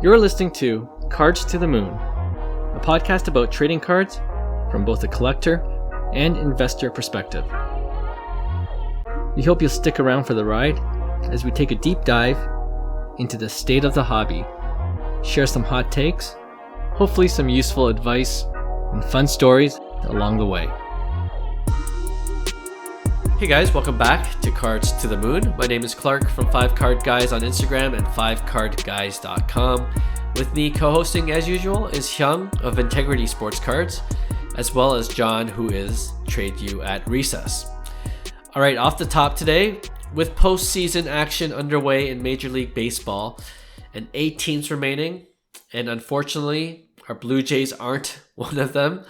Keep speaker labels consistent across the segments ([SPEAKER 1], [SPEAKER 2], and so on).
[SPEAKER 1] You're listening to Cards to the Moon, a podcast about trading cards from both a collector and investor perspective. We hope you'll stick around for the ride as we take a deep dive into the state of the hobby, share some hot takes, hopefully some useful advice, and fun stories along the way. Hey guys, welcome back to Cards to the Moon. My name is Clark from 5Card Guys on Instagram and 5cardguys.com. With me co-hosting as usual is Hyung of Integrity Sports Cards, as well as John, who is Trade You at Recess. All right, off the top today, with postseason action underway in Major League Baseball and 8 teams remaining, and unfortunately, our Blue Jays aren't one of them,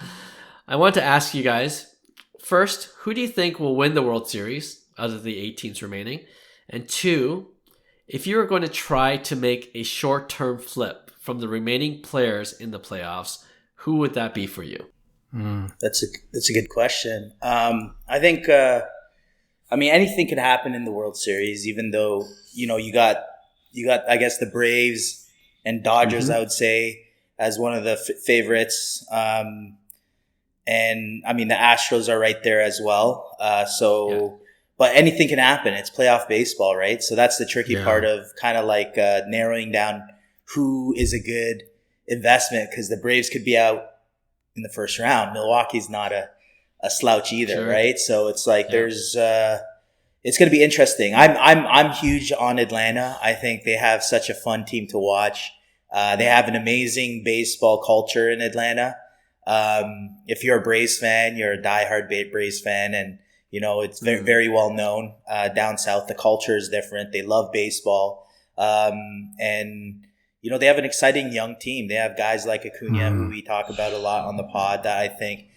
[SPEAKER 1] I want to ask you guys, first, who do you think will win the World Series out of the 8 teams remaining? And 2, if you were going to try to make a short-term flip from the remaining players in the playoffs, who would that be for you?
[SPEAKER 2] That's a good question. I think anything could happen in the World Series, even though you got I guess the Braves and Dodgers, I would say, as one of the favorites. And I mean, the Astros are right there as well. But anything can happen. It's playoff baseball, right? So that's the tricky part of kind of like narrowing down who is a good investment, because the Braves could be out in the first round. Milwaukee's not a slouch either, right? So it's like there's it's going to be interesting. I'm huge on Atlanta. I think they have such a fun team to watch. They have an amazing baseball culture in Atlanta. If you're a Braves fan, you're a diehard Braves fan, and it's very, very well known down south. The culture is different. They love baseball, and they have an exciting young team. They have guys like Acuna, who we talk about a lot on the pod, that I think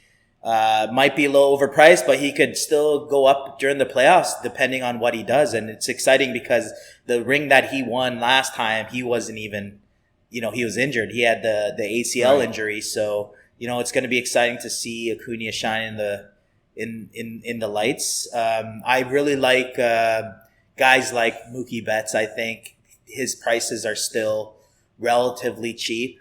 [SPEAKER 2] might be a little overpriced, but he could still go up during the playoffs depending on what he does. And it's exciting because the ring that he won last time, he wasn't even, he was injured. He had the ACL injury, so. It's going to be exciting to see Acuna shine in the lights. I really like guys like Mookie Betts. I think his prices are still relatively cheap.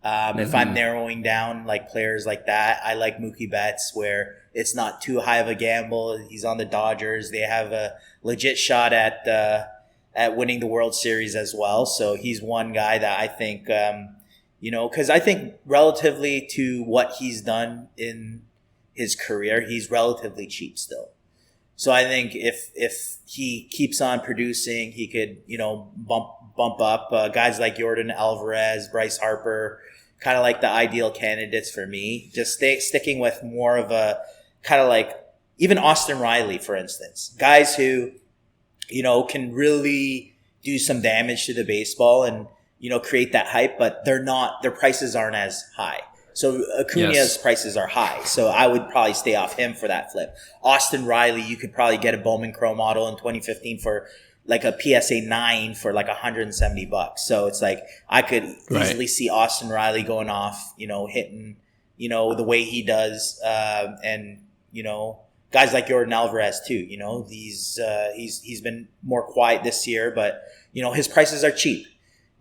[SPEAKER 2] If I'm narrowing down like players like that, I like Mookie Betts, where it's not too high of a gamble. He's on the Dodgers. They have a legit shot at winning the World Series as well. So he's one guy that I think. Because I think relatively to what he's done in his career, he's relatively cheap still. So I think if he keeps on producing, he could, bump up guys like Jordan Alvarez, Bryce Harper, kind of like the ideal candidates for me. Just sticking with more of a kind of like even Austin Riley, for instance, guys who, can really do some damage to the baseball and, create that hype, but their prices aren't as high. So Acuna's prices are high. So I would probably stay off him for that flip. Austin Riley, you could probably get a Bowman Chrome model in 2015 for like a PSA 9 for like $170. So it's like, I could easily see Austin Riley going off, hitting, the way he does. And, guys like Jordan Alvarez too, he's been more quiet this year, but his prices are cheap.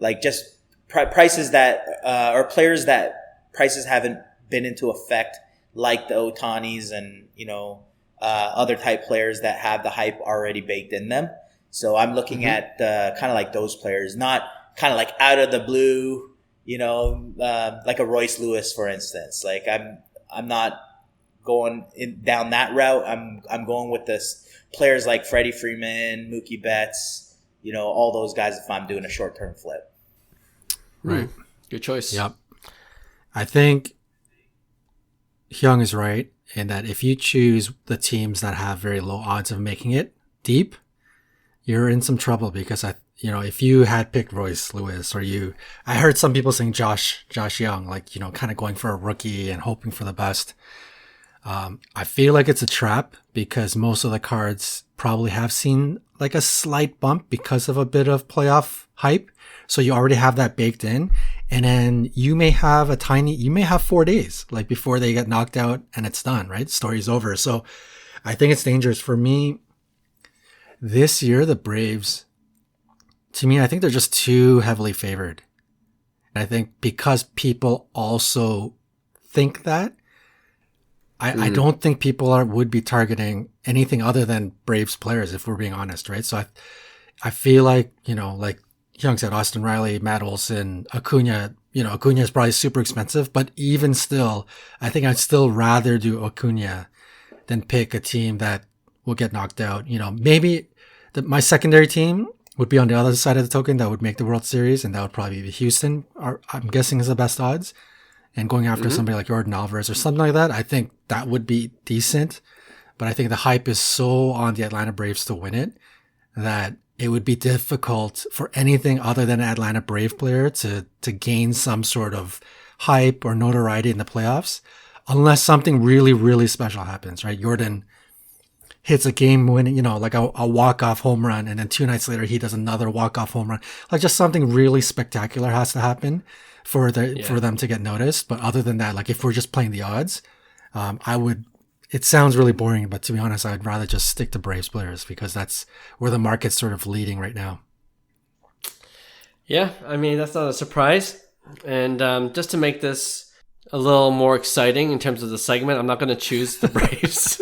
[SPEAKER 2] Like just prices that or players that prices haven't been into effect, like the Otanis and other type players that have the hype already baked in them. So I'm looking at kind of like those players, not kind of like out of the blue, like a Royce Lewis, for instance. Like I'm not going down that route. I'm going with this players like Freddie Freeman, Mookie Betts, all those guys if I'm doing a short-term flip.
[SPEAKER 1] Right. Good choice.
[SPEAKER 3] Yep. I think Hyung is right in that if you choose the teams that have very low odds of making it deep, you're in some trouble, because if you had picked Royce Lewis I heard some people saying Josh Young, like, kind of going for a rookie and hoping for the best. I feel like it's a trap, because most of the cards probably have seen like a slight bump because of a bit of playoff hype. So you already have that baked in, and then you may have 4 days like before they get knocked out and it's done, right? Story's over. So I think it's dangerous. For me, this year, the Braves, to me, I think they're just too heavily favored. And I think because people also think that, I don't think people would be targeting anything other than Braves players, if we're being honest, right? So I feel like, like Hyung said, Austin Riley, Matt Olson, Acuna, Acuna is probably super expensive, but even still, I think I'd still rather do Acuna than pick a team that will get knocked out. Maybe my secondary team would be on the other side of the token that would make the World Series, and that would probably be Houston, I'm guessing is the best odds. And going after somebody like Jordan Alvarez or something like that, I think that would be decent. But I think the hype is so on the Atlanta Braves to win it that it would be difficult for anything other than an Atlanta Brave player to gain some sort of hype or notoriety in the playoffs, unless something really, really special happens, right? Jordan hits a game-winning, like a walk-off home run, and then 2 nights later he does another walk-off home run. Like just something really spectacular has to happen for them to get noticed. But other than that, like if we're just playing the odds, it sounds really boring, but to be honest, I'd rather just stick to Braves players because that's where the market's sort of leading right now.
[SPEAKER 1] Yeah, I mean, that's not a surprise. And just to make this a little more exciting in terms of the segment, I'm not going to choose the Braves.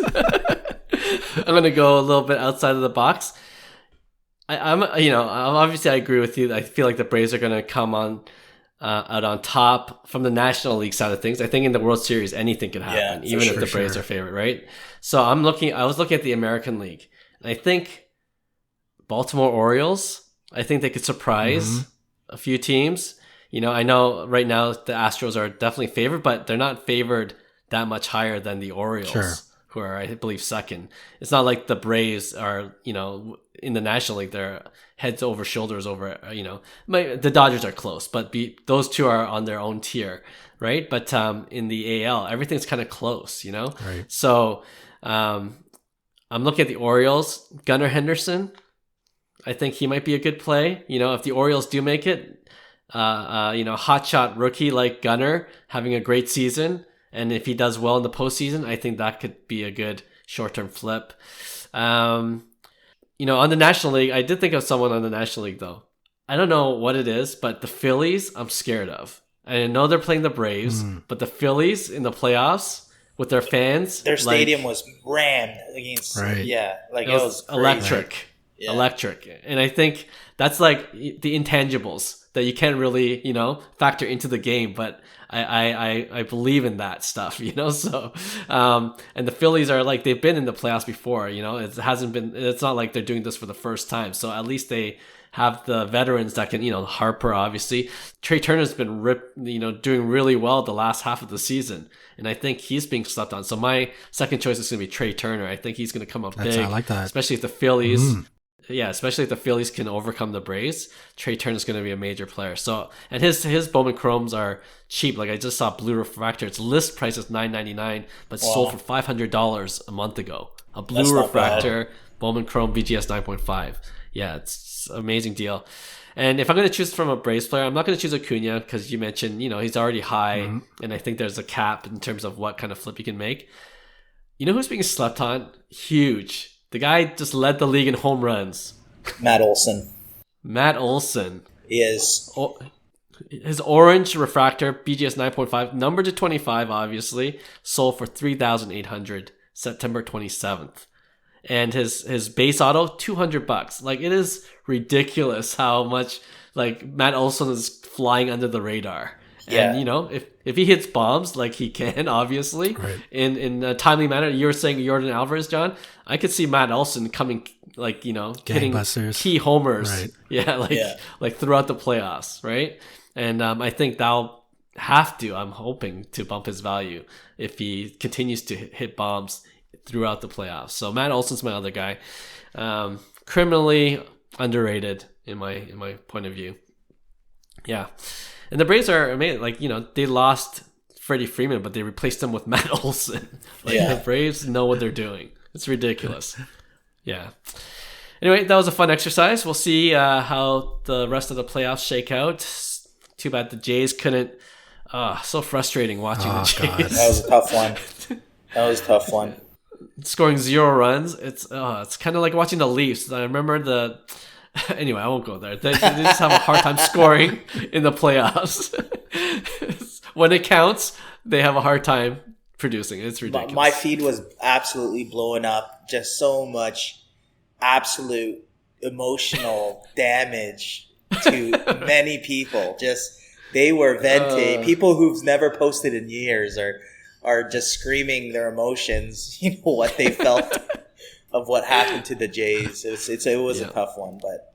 [SPEAKER 1] I'm going to go a little bit outside of the box. Obviously I agree with you. I feel like the Braves are going to come out on top from the National League side of things. I think in the World Series, anything could happen, even if the Braves are favorite, right? So I was looking at the American League, and I think Baltimore Orioles, I think they could surprise a few teams. I know right now the Astros are definitely favored, but they're not favored that much higher than the Orioles, who are, I believe, second. It's not like the Braves are, in the National League, they're heads over shoulders over, the Dodgers are close, but those two are on their own tier, right? But in the AL, everything's kind of close, Right. So I'm looking at the Orioles. Gunnar Henderson, I think he might be a good play. If the Orioles do make it, hotshot rookie like Gunnar having a great season, and if he does well in the postseason, I think that could be a good short-term flip. On the National League, I did think of someone on the National League, though. I don't know what it is, but the Phillies, I'm scared of. I know they're playing the Braves, but the Phillies in the playoffs with their fans.
[SPEAKER 2] Their stadium was rammed against, it was
[SPEAKER 1] electric. Right. Yeah. Electric. And I think that's like the intangibles that you can't really, factor into the game, but I believe in that stuff, so, and the Phillies are like, they've been in the playoffs before, it's not like they're doing this for the first time. So at least they have the veterans that can, Harper, obviously. Trey Turner's been doing really well the last half of the season. And I think he's being slept on. So my second choice is going to be Trey Turner. I think he's going to come up big. I like that. Especially if the Phillies... Yeah, especially if the Phillies can overcome the Braves, Trey Turner's going to be a major player. So, and his Bowman Chromes are cheap. Like I just saw Blue Refractor. Its list price is $9.99, but sold for $500 a month ago. A Blue Refractor Bowman Chrome VGS 9.5. Yeah, it's an amazing deal. And if I'm going to choose from a Braves player, I'm not going to choose Acuna because you mentioned, he's already high, and I think there's a cap in terms of what kind of flip you can make. You know who's being slept on? Huge. The guy just led the league in home runs.
[SPEAKER 2] Matt Olson.
[SPEAKER 1] He is. His orange refractor, BGS 9.5, numbered to 25, obviously, sold for $3,800 September 27th. And his base auto, $200. Like, it is ridiculous how much, like, Matt Olson is flying under the radar. Yeah. And, if he hits bombs like he can, obviously, in a timely manner, you were saying Jordan Alvarez, John, I could see Matt Olson coming, like, hitting key homers. Right. Yeah, like throughout the playoffs, right? And I think I'm hoping to bump his value if he continues to hit bombs throughout the playoffs. So Matt Olson's my other guy. Criminally underrated in my point of view. Yeah. And the Braves are amazing. Like, they lost Freddie Freeman, but they replaced him with Matt Olson. The Braves know what they're doing. It's ridiculous. Yeah. Anyway, that was a fun exercise. We'll see how the rest of the playoffs shake out. Too bad the Jays couldn't. So frustrating watching the Jays. God.
[SPEAKER 2] That was a tough one.
[SPEAKER 1] Scoring 0 runs. It's kind of like watching the Leafs. I remember Anyway, I won't go there. They just have a hard time scoring in the playoffs. When it counts, they have a hard time producing. It's ridiculous.
[SPEAKER 2] My feed was absolutely blowing up. Just so much absolute emotional damage to many people. Just they were venting. People who've never posted in years are just screaming their emotions. You know what they felt of what happened to the Jays. It was a tough one, but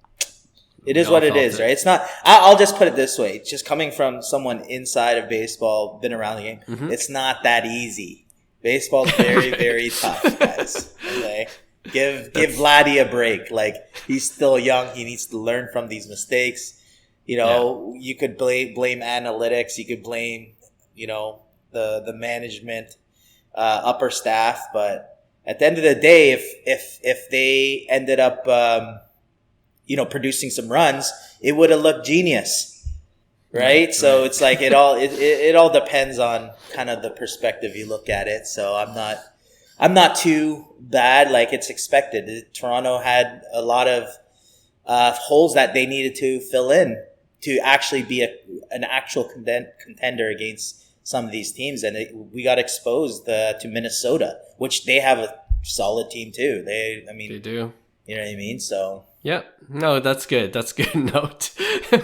[SPEAKER 2] it is what it is, right? It's not. I'll just put it this way: just coming from someone inside of baseball, been around the game, it's not that easy. Baseball's very, very tough, guys. Okay? Give Vladdy a break. Like, he's still young. He needs to learn from these mistakes. You know, you could blame analytics. You could blame, the management, upper staff. But at the end of the day, if they ended up, producing some runs, it would have looked genius. Right? So it's like it all depends on kind of the perspective you look at it. So I'm not too bad. Like, it's expected. Toronto had a lot of holes that they needed to fill in to actually be an actual contender against some of these teams. And we got exposed to Minnesota, which they have a solid team too. They do. You know what I mean? So.
[SPEAKER 1] Yeah, no, that's good. That's a good note.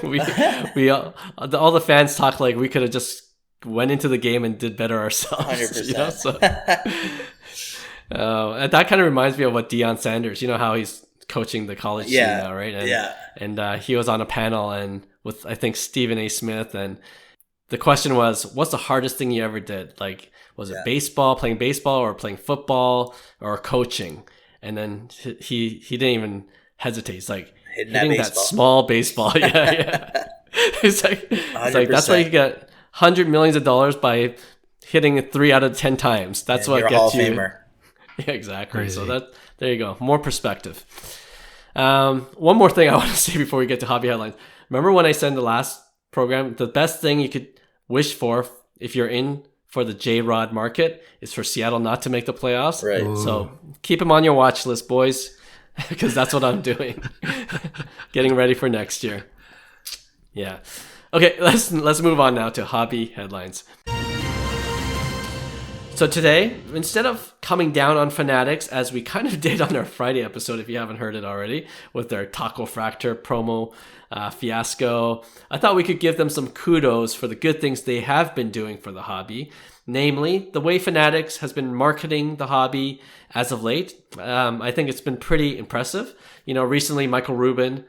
[SPEAKER 1] we all the fans talk like we could have just went into the game and did better ourselves.
[SPEAKER 2] 100%.
[SPEAKER 1] So, and that kind of reminds me of what Deion Sanders. You know how he's coaching the college team now, right? And he was on a panel and with I think Stephen A. Smith, and the question was, "What's the hardest thing you ever did? Like, was it playing baseball, or playing football, or coaching?" And then he didn't even hesitate. He's like, hitting that small baseball. Yeah. It's like that's why you get $100 million by hitting it 3 out of 10 times. That's what gets
[SPEAKER 2] Hall of
[SPEAKER 1] you.
[SPEAKER 2] Famer.
[SPEAKER 1] Yeah, exactly. Crazy. So there you go. More perspective. One more thing I want to say before we get to hobby headlines. Remember when I said in the last program, the best thing you could wish for if you're in for the J-Rod market is for Seattle not to make the playoffs.
[SPEAKER 2] Right.
[SPEAKER 3] Ooh.
[SPEAKER 1] So keep them on your watch list, boys, because that's what I'm doing. Getting ready for next year. Yeah. Okay, let's move on now to hobby headlines. So today, instead of coming down on Fanatics, as we kind of did on our Friday episode, if you haven't heard it already, with their Taco Fractor promo fiasco, I thought we could give them some kudos for the good things they have been doing for the hobby. Namely, the way Fanatics has been marketing the hobby as of late. I think it's been pretty impressive. Recently, Michael Rubin,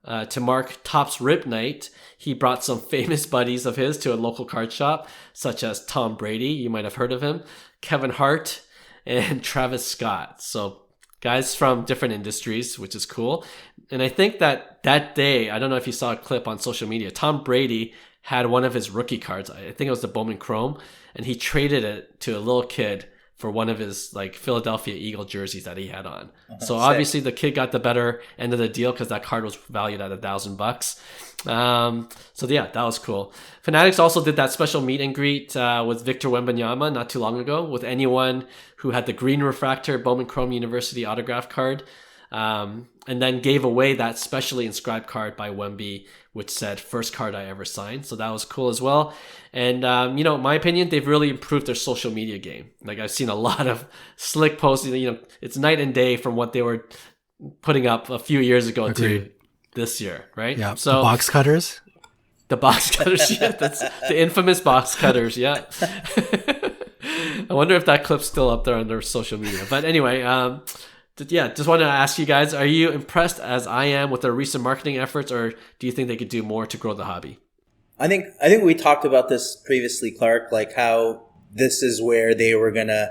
[SPEAKER 1] to mark Topps Rip Night, he brought some famous buddies of his to a local card shop, such as Tom Brady, you might have heard of him, Kevin Hart, and Travis Scott. So guys from different industries, which is cool. And I think that day, I don't know if you saw a clip on social media, Tom Brady had one of his rookie cards. I think it was the Bowman Chrome, and he traded it to a little kid for one of his Philadelphia Eagle jerseys that he had on. So obviously the kid got the better end of the deal because that card was valued at $1,000. So yeah, that was cool. Fanatics also did that special meet and greet with Victor Wembanyama not too long ago with anyone who had the green refractor Bowman Chrome University autograph card. And then gave away that specially inscribed card by Wemby, which said first card I ever signed. So that was cool as well. And, in my opinion, they've really improved their social media game. I've seen a lot of slick posts, it's night and day from what they were putting up a few years ago to this year, right?
[SPEAKER 3] Yeah.
[SPEAKER 1] So
[SPEAKER 3] the box cutters.
[SPEAKER 1] The box cutters, yeah. That's the infamous box cutters, yeah. I wonder if that clip's still up there on their social media. But anyway, just wanted to ask you guys, are you impressed as I am with their recent marketing efforts, or do you think they could do more to grow the hobby?
[SPEAKER 2] I think we talked about this previously, Clark, like how this is where they were gonna,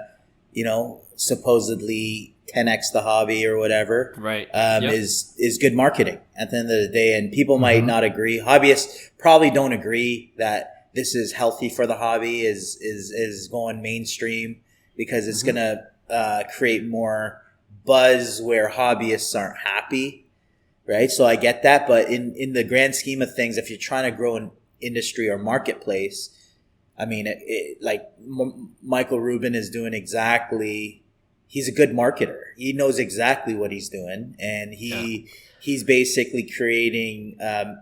[SPEAKER 2] supposedly 10x the hobby or whatever.
[SPEAKER 1] Right.
[SPEAKER 2] Is good marketing at the end of the day. And people might not agree. Hobbyists probably don't agree that this is healthy for the hobby, is going mainstream, because it's gonna create more buzz where hobbyists aren't happy, right? So I get that, but in the grand scheme of things, if you're trying to grow an industry or marketplace, I mean, Michael Rubin is doing he's a good marketer. He knows exactly what he's doing, and he he's basically creating a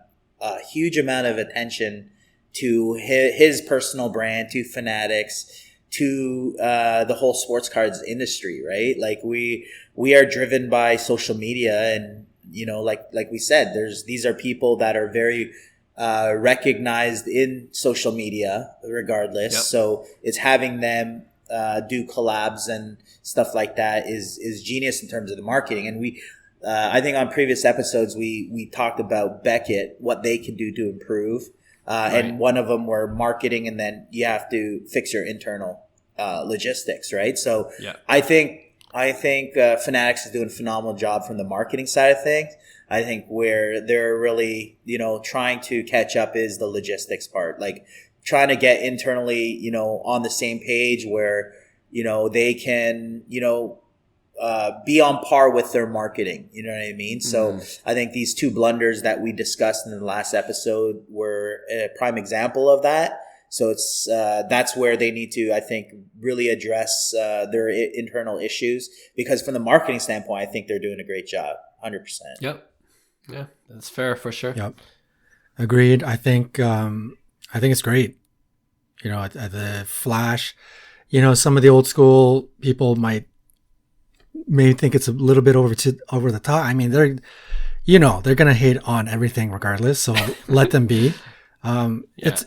[SPEAKER 2] huge amount of attention to his personal brand, to Fanatics, to the whole sports cards industry, right? Like we are driven by social media, and like we said, these are people that are very recognized in social media regardless. Yep. So it's having them do collabs and stuff like that is genius in terms of the marketing. And I think on previous episodes we talked about Beckett, what they can do to improve. Right. And one of them were marketing, and then you have to fix your internal logistics, right? So yeah. I think Fanatics is doing a phenomenal job from the marketing side of things. I think where they're really, trying to catch up is the logistics part, like trying to get internally, on the same page where, they can, be on par with their marketing. You know what I mean? Mm-hmm. So I think these two blunders that we discussed in the last episode were a prime example of that. So it's that's where they need to, I think, really address their internal issues, because from the marketing standpoint, I think they're doing a great job. 100%.
[SPEAKER 1] Yep. Yeah, that's fair for sure.
[SPEAKER 3] Yep. Agreed. I think it's great. At the Flash, some of the old school people may think it's a little bit over the top. I mean, they're going to hate on everything regardless. So let them be. It's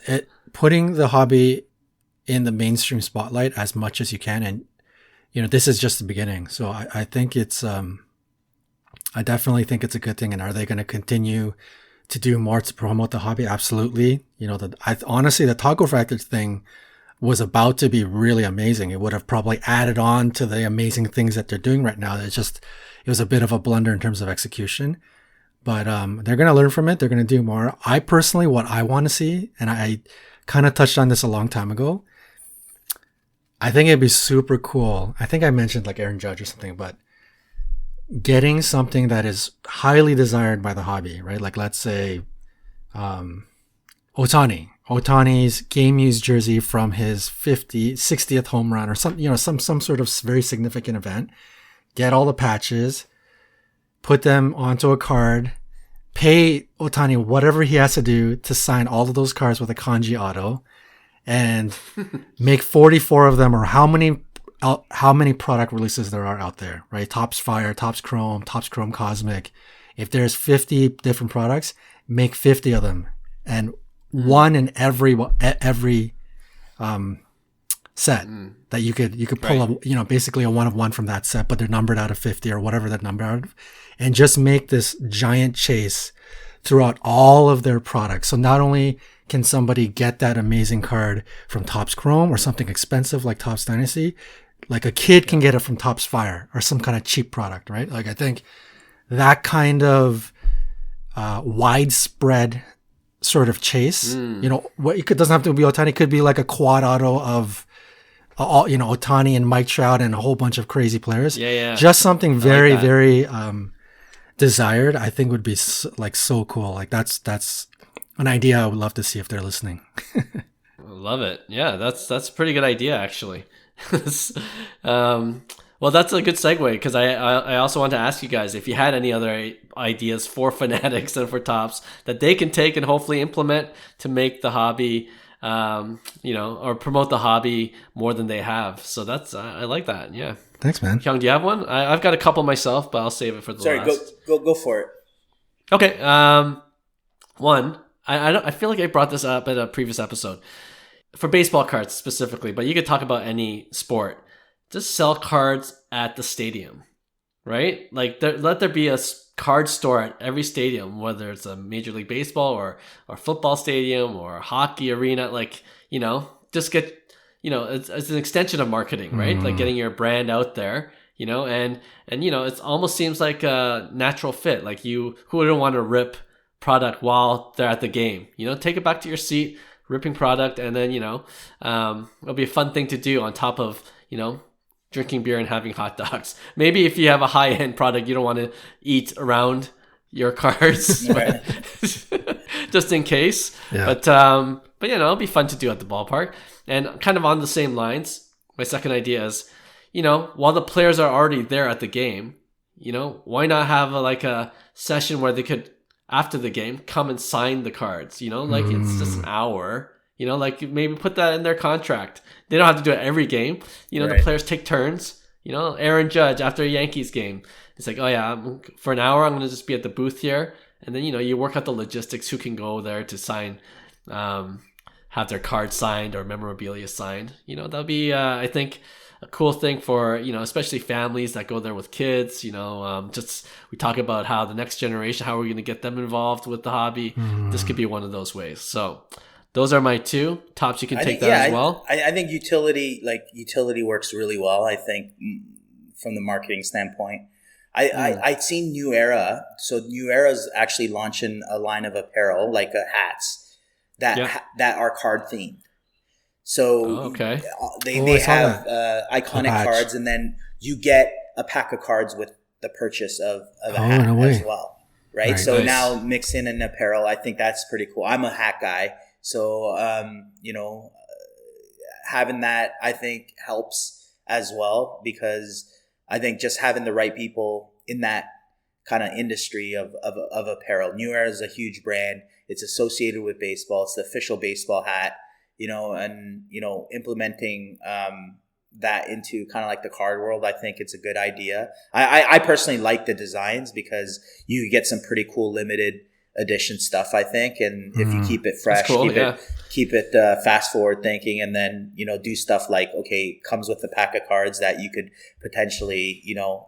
[SPEAKER 3] putting the hobby in the mainstream spotlight as much as you can. And, this is just the beginning. So I think it's, I definitely think it's a good thing. And are they going to continue to do more to promote the hobby? Absolutely. Honestly, the Taco Refractors thing was about to be really amazing. It would have probably added on to the amazing things that they're doing right now. It was a bit of a blunder in terms of execution, but they're going to learn from it. They're going to do more. I personally, what I want to see, and I kind of touched on this a long time ago, I think it'd be super cool. I think I mentioned like Aaron Judge or something, but getting something that is highly desired by the hobby, right? Like let's say Ohtani's game used jersey from his 60th home run or some sort of very significant event. Get all the patches, put them onto a card, pay Ohtani whatever he has to do to sign all of those cards with a kanji auto, and make 44 of them, or how many product releases there are out there, right? Topps Fire, Topps Chrome Cosmic. If there's 50 different products, make 50 of them, and one in every set that you could pull right. Basically a one of one from that set, but they're numbered out of 50 or whatever that number out of, and just make this giant chase throughout all of their products. So not only can somebody get that amazing card from Topps Chrome or something expensive like Topps Dynasty, like a kid can get it from Topps Fire or some kind of cheap product, right? Like I think that kind of widespread sort of chase, it doesn't have to be Ohtani. It could be like a quad auto of Ohtani and Mike Trout and a whole bunch of crazy players.
[SPEAKER 1] Yeah.
[SPEAKER 3] Just something very, very desired. I think would be so cool. Like that's an idea I would love to see if they're listening.
[SPEAKER 1] I love it. Yeah, that's a pretty good idea actually. Well, that's a good segue, because I also want to ask you guys if you had any other ideas for Fanatics and for Topps that they can take and hopefully implement to make the hobby, or promote the hobby more than they have. So that's I like that. Yeah.
[SPEAKER 3] Thanks, man.
[SPEAKER 1] Hyung, do you have one? I've got a couple myself, but I'll save it for the last.
[SPEAKER 2] Go for it.
[SPEAKER 1] Okay. One, I feel like I brought this up at a previous episode for baseball cards specifically, but you could talk about any sport. Just sell cards at the stadium, right? Like let there be a card store at every stadium, whether it's a Major League Baseball or football stadium or a hockey arena. Like, just get, it's an extension of marketing, right? Like getting your brand out there, and it almost seems like a natural fit. Like who wouldn't want to rip product while they're at the game? Take it back to your seat, ripping product, and then, it'll be a fun thing to do on top of, drinking beer and having hot dogs. Maybe if you have a high-end product, you don't want to eat around your cards, just in case. Yeah. But it'll be fun to do at the ballpark. And kind of on the same lines, my second idea is, while the players are already there at the game, why not have a session where they could, after the game, come and sign the cards, it's just an hour, maybe put that in their contract. They don't have to do it every game. The players take turns, Aaron Judge after a Yankees game. It's like, oh yeah, for an hour, I'm going to just be at the booth here. And then, you work out the logistics, who can go there to sign, have their card signed or memorabilia signed. That'll be, I think, a cool thing for, especially families that go there with kids, just we talk about how the next generation, how we're going to get them involved with the hobby. This could be one of those ways. So those are my two tops. You can take that as well.
[SPEAKER 2] I think utility works really well. I think from the marketing standpoint, I'd seen New Era. So New Era's actually launching a line of apparel, like hats that are card themed. So they have iconic cards, and then you get a pack of cards with the purchase of a hat as well, right? So nice. Now mix in an apparel. I think that's pretty cool. I'm a hat guy, so having that I think helps as well, because I think just having the right people in that kind of industry of apparel. New Era is a huge brand. It's associated with baseball. It's the official baseball hat. And implementing that into kind of like the card world, I think it's a good idea. I personally like the designs because you get some pretty cool limited edition stuff, I think. And if you keep it fresh, keep it fast forward thinking, and then, do stuff like, comes with a pack of cards that you could potentially,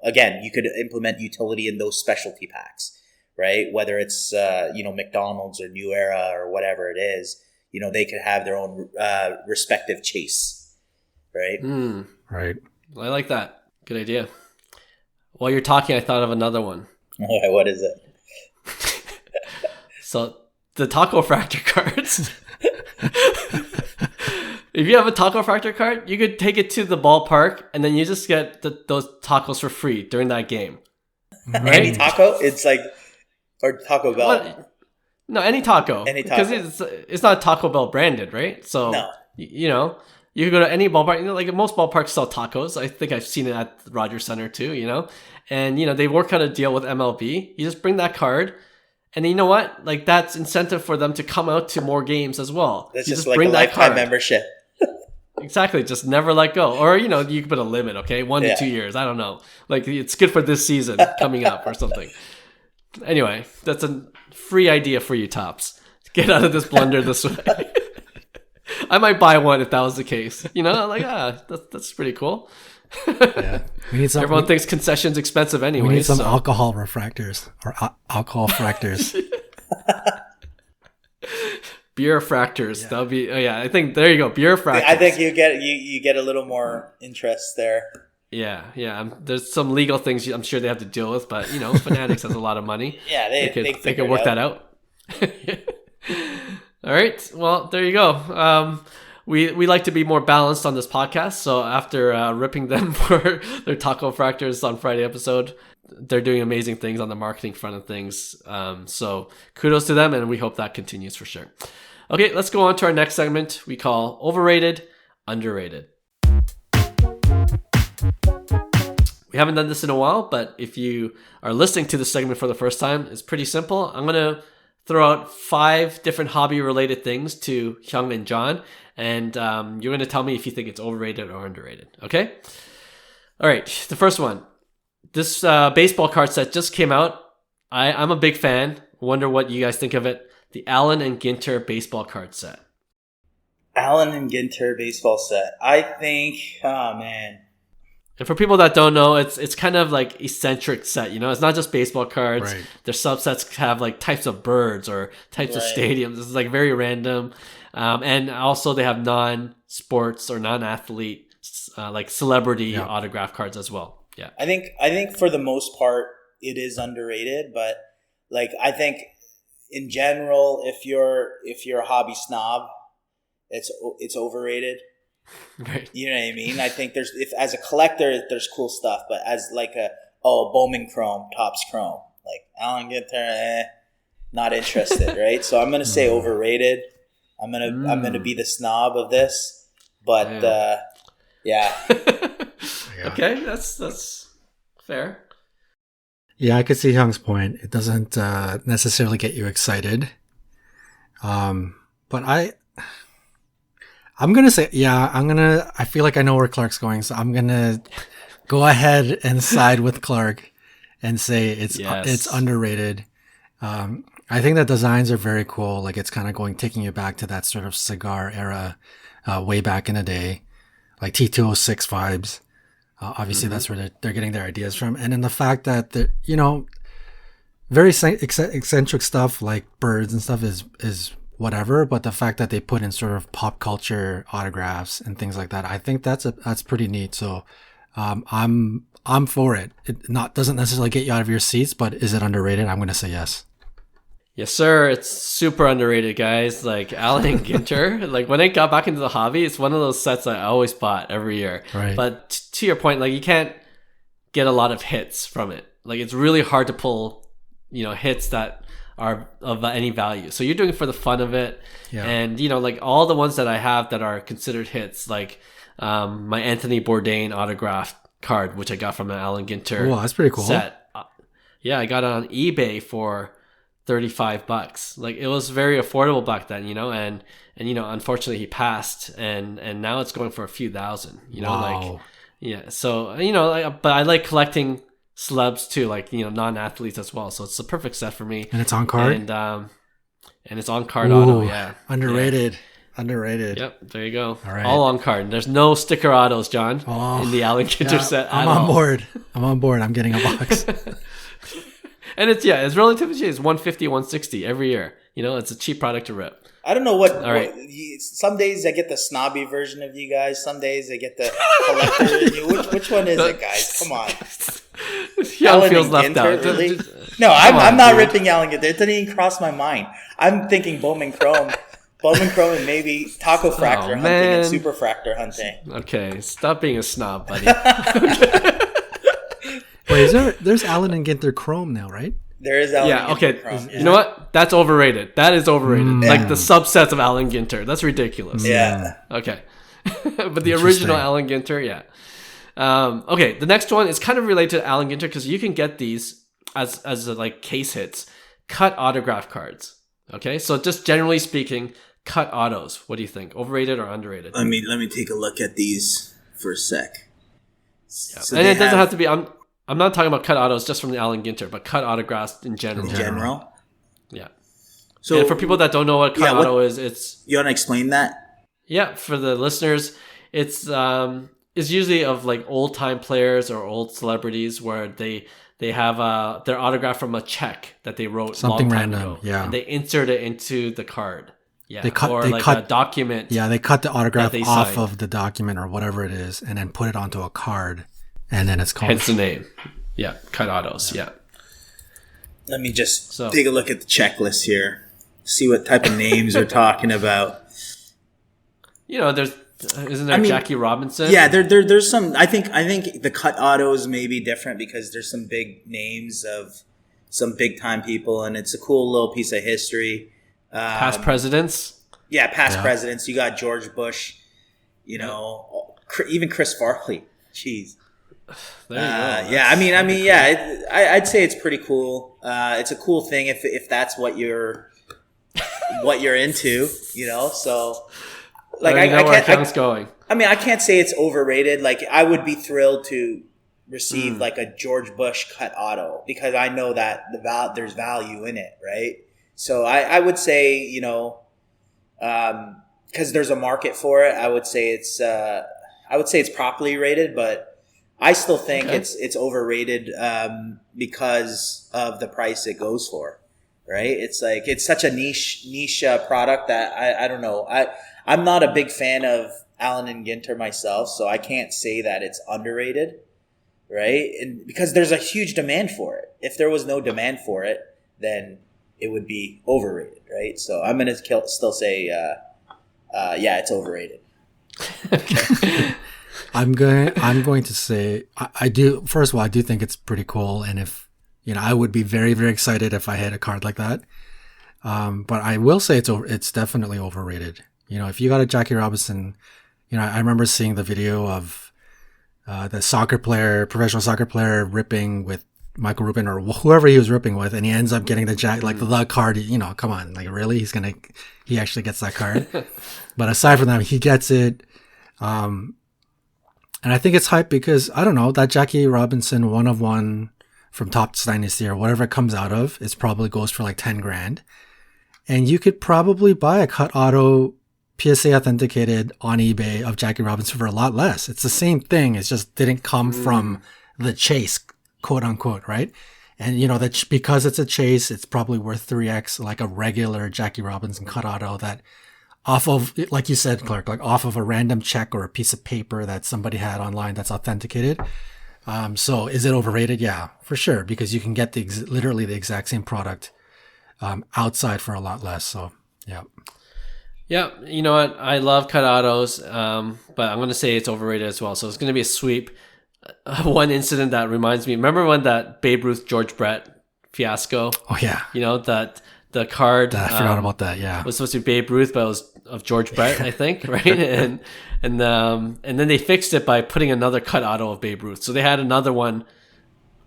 [SPEAKER 2] again, you could implement utility in those specialty packs, right? Whether it's, McDonald's or New Era or whatever it is. They could have their own respective chase, right?
[SPEAKER 3] Right.
[SPEAKER 1] I like that. Good idea. While you're talking, I thought of another one.
[SPEAKER 2] What is it?
[SPEAKER 1] So the taco fractor cards. If you have a taco fractor card, you could take it to the ballpark, and then you just get those tacos for free during that game.
[SPEAKER 2] Right? Any taco? It's like, or Taco Bell.
[SPEAKER 1] What? No, any taco. Because it's not Taco Bell branded, right? So, no. You could go to any ballpark. Like most ballparks sell tacos. I think I've seen it at Rogers Center too, And, they work out a deal with MLB. You just bring that card. And you know what? Like, that's incentive for them to come out to more games as well.
[SPEAKER 2] That's just like bring a lifetime membership.
[SPEAKER 1] Exactly. Just never let go. Or, you can put a limit, okay? 1 to 2 years. I don't know. Like, it's good for this season coming up or something. Anyway, that's a free idea for you, Tops. Get out of this blunder this way. I might buy one if that was the case. That's pretty cool.
[SPEAKER 3] Yeah.
[SPEAKER 1] Everyone thinks concessions expensive anyway.
[SPEAKER 3] We need some alcohol refractors or alcohol fractors.
[SPEAKER 1] Beer fractors. Yeah. That'll be. Oh yeah, I think there you go. Beer fractors.
[SPEAKER 2] I think you get a little more interest there.
[SPEAKER 1] Yeah. There's some legal things I'm sure they have to deal with, but Fanatics has a lot of money.
[SPEAKER 2] Yeah, they
[SPEAKER 1] can work that out. All right. Well, there you go. We like to be more balanced on this podcast. So after ripping them for their taco fractors on Friday episode, they're doing amazing things on the marketing front of things. So kudos to them, and we hope that continues for sure. Okay, let's go on to our next segment we call Overrated, Underrated. We haven't done this in a while, but if you are listening to this segment for the first time, it's pretty simple. I'm going to throw out 5 different hobby-related things to Hyung and John, and you're going to tell me if you think it's overrated or underrated, okay? All right, the first one. This baseball card set just came out. I'm a big fan. Wonder what you guys think of it. The Allen and Ginter baseball card set.
[SPEAKER 2] Allen and Ginter baseball set. I think, oh man.
[SPEAKER 1] And for people that don't know, it's kind of like eccentric set, It's not just baseball cards. Right. Their subsets have like types of birds or types of stadiums. This is like very random. And also they have non-sports or non-athlete like celebrity autograph cards as well. Yeah.
[SPEAKER 2] I think for the most part it is underrated, but like I think in general if you're a hobby snob, it's overrated.
[SPEAKER 1] Right.
[SPEAKER 2] You know what I mean? I think if as a collector there's cool stuff, but as like Bowman Chrome, Topps Chrome, like Allen Ginter, not interested, right? So I'm gonna say overrated. I'm gonna be the snob of this, but yeah.
[SPEAKER 1] Okay, that's fair.
[SPEAKER 3] Yeah, I could see Hyung's point. It doesn't necessarily get you excited. But I'm gonna say, I feel like I know where Clark's going, so I'm gonna go ahead and side with Clark and say it's underrated. I think the designs are very cool. Like, it's kind of taking you back to that sort of cigar era, way back in the day, like T206 vibes. Obviously, that's where they're getting their ideas from. And then the fact that very eccentric stuff like birds and stuff is whatever, but the fact that they put in sort of pop culture autographs and things like that, I think that's pretty neat. So I'm for it. It doesn't necessarily get you out of your seats, but is it underrated? I'm going to say yes.
[SPEAKER 1] Yes, sir. It's super underrated, guys. Like Allen Ginter. Like when I got back into the hobby, it's one of those sets I always bought every year.
[SPEAKER 3] Right.
[SPEAKER 1] But to your point, like you can't get a lot of hits from it. Like it's really hard to pull, hits that are of any value. So you're doing it for the fun of it. Yeah. And, like all the ones that I have that are considered hits, like my Anthony Bourdain autographed card, which I got from an Allen Ginter
[SPEAKER 3] that's pretty cool.
[SPEAKER 1] set. Yeah, I got it on eBay for $35. Like it was very affordable back then, and unfortunately he passed and now it's going for a few thousand,
[SPEAKER 3] Wow.
[SPEAKER 1] So, but I like collecting celebs too, like, non-athletes as well. So it's the perfect set for me.
[SPEAKER 3] And it's on card?
[SPEAKER 1] And it's on card auto. Yeah.
[SPEAKER 3] Underrated. Underrated.
[SPEAKER 1] Yep. There you go.
[SPEAKER 3] All right.
[SPEAKER 1] All on card. There's no sticker autos, John, in the Allen Ginter set.
[SPEAKER 3] I'm on board. I'm getting a box.
[SPEAKER 1] And it's relatively cheap. It's $150, $160 every year. It's a cheap product to rip.
[SPEAKER 2] I don't know what.
[SPEAKER 1] All right.
[SPEAKER 2] Some days I get the snobby version of you guys. Some days I get the collector. Which one is it, guys? Come on.
[SPEAKER 1] Allen feels left out.
[SPEAKER 2] Really? No, I'm not ripping Allen Ginter. It didn't even cross my mind. I'm thinking Bowman Chrome. Bowman Chrome and maybe taco fractor hunting and super fractor hunting.
[SPEAKER 1] Okay, stop being a snob, buddy.
[SPEAKER 3] Wait, there's Allen and Ginter Chrome now, right?
[SPEAKER 2] There is Allen Ginter Chrome.
[SPEAKER 1] You know what? That's overrated. That is overrated. Like the subsets of Allen Ginter. That's ridiculous.
[SPEAKER 2] Yeah.
[SPEAKER 1] Okay. But the original Allen Ginter, yeah. Okay, the next one is kind of related to Allen Ginter because you can get these as like case hits, cut autograph cards. Okay, so just generally speaking, cut autos. What do you think? Overrated or underrated?
[SPEAKER 2] Let me take a look at these for a sec.
[SPEAKER 1] Yeah. So and it doesn't have to be. I'm not talking about cut autos just from the Allen Ginter, but cut autographs in general.
[SPEAKER 2] In general?
[SPEAKER 1] Yeah. So and for people that don't know what cut auto is, it's...
[SPEAKER 2] You want to explain that?
[SPEAKER 1] Yeah, for the listeners, it's usually of like old time players or old celebrities where they have their autograph from a check that they wrote
[SPEAKER 3] something
[SPEAKER 1] long time
[SPEAKER 3] random.
[SPEAKER 1] ago,
[SPEAKER 3] Yeah.
[SPEAKER 1] And they insert it into the card. Yeah.
[SPEAKER 3] They
[SPEAKER 1] cut a document.
[SPEAKER 3] Yeah, they cut the autograph off
[SPEAKER 1] signed
[SPEAKER 3] of the document or whatever it is and then put it onto a card. And then it's called...
[SPEAKER 1] Hence the name. Yeah, cut autos, yeah.
[SPEAKER 2] Let me just take a look at the checklist here. See what type of names we're talking about.
[SPEAKER 1] Isn't there Jackie Robinson?
[SPEAKER 2] Yeah, there's some... I think the cut autos may be different because there's some big names of some big-time people, and it's a cool little piece of history.
[SPEAKER 1] Past presidents?
[SPEAKER 2] Yeah, past presidents. You got George Bush, even Chris Farley. Jeez.
[SPEAKER 1] There you go.
[SPEAKER 2] Yeah. I'd say it's pretty cool. It's a cool thing if that's what you're into, So, like,
[SPEAKER 1] going.
[SPEAKER 2] I mean, I can't say it's overrated. Like, I would be thrilled to receive like a George Bush cut auto because I know that there's value in it, right? So I would say, because there's a market for it, I would say it's properly rated, but I still think it's overrated because of the price it goes for, right? It's like it's such a niche product that I don't know. I'm not a big fan of Allen and Ginter myself, so I can't say that it's underrated, right? And because there's a huge demand for it. If there was no demand for it, then it would be overrated, right? So I'm gonna still say, it's overrated.
[SPEAKER 3] I'm going to say I do. First of all, I do think it's pretty cool, and if I would be very, very excited if I had a card like that. But I will say it's definitely overrated. If you got a Jackie Robinson, I remember seeing the video of the professional soccer player ripping with Michael Rubin or whoever he was ripping with, and he ends up getting the the card. Come on, like really, he actually gets that card. But aside from that, he gets it. And I think it's hype because I don't know, that Jackie Robinson 1-of-1 from Topps Dynasty or whatever it comes out of, it probably goes for like 10 grand. And you could probably buy a cut auto PSA authenticated on eBay of Jackie Robinson for a lot less. It's the same thing. It just didn't come from the chase, quote unquote, right? And that because it's a chase, it's probably worth 3x like a regular Jackie Robinson cut auto that off of, like you said, Clark, like off of a random check or a piece of paper that somebody had online that's authenticated. So is it overrated? Yeah, for sure. Because you can get literally the exact same product outside for a lot less. So, yeah.
[SPEAKER 1] Yeah, you know what? I love cut autos, but I'm going to say it's overrated as well. So it's going to be a sweep. One incident that reminds me, remember when that Babe Ruth George Brett fiasco?
[SPEAKER 3] Oh, yeah.
[SPEAKER 1] That the card
[SPEAKER 3] I forgot about that, yeah.
[SPEAKER 1] was supposed to be Babe Ruth, but it was of George Brett, I think, right? And then they fixed it by putting another cut auto of Babe Ruth. So they had another one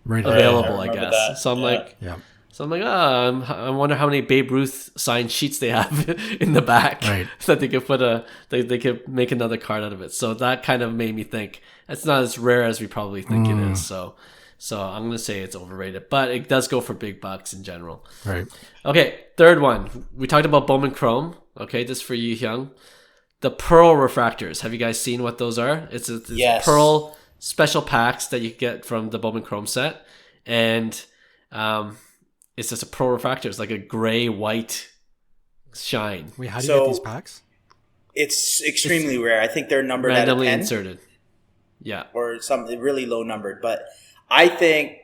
[SPEAKER 1] available, I guess. That. So I'm like...
[SPEAKER 3] Yeah.
[SPEAKER 1] So I'm like, I wonder how many Babe Ruth signed sheets they have in the back that they could they could make another card out of it. So that kind of made me think it's not as rare as we probably think it is. So I'm going to say it's overrated, but it does go for big bucks in general.
[SPEAKER 3] Right.
[SPEAKER 1] Okay. Third one. We talked about Bowman Chrome. Okay. This is for you, Hyung. The Pearl refractors. Have you guys seen what those are? It's
[SPEAKER 2] yes.
[SPEAKER 1] Pearl special packs that you get from the Bowman Chrome set. And, it's just a Pearl refractor. It's like a gray white shine.
[SPEAKER 3] Wait, how do you get these packs?
[SPEAKER 2] It's extremely rare. I think they're numbered
[SPEAKER 1] randomly
[SPEAKER 2] at a 10.
[SPEAKER 1] Inserted. Yeah.
[SPEAKER 2] Or something really low numbered. But I think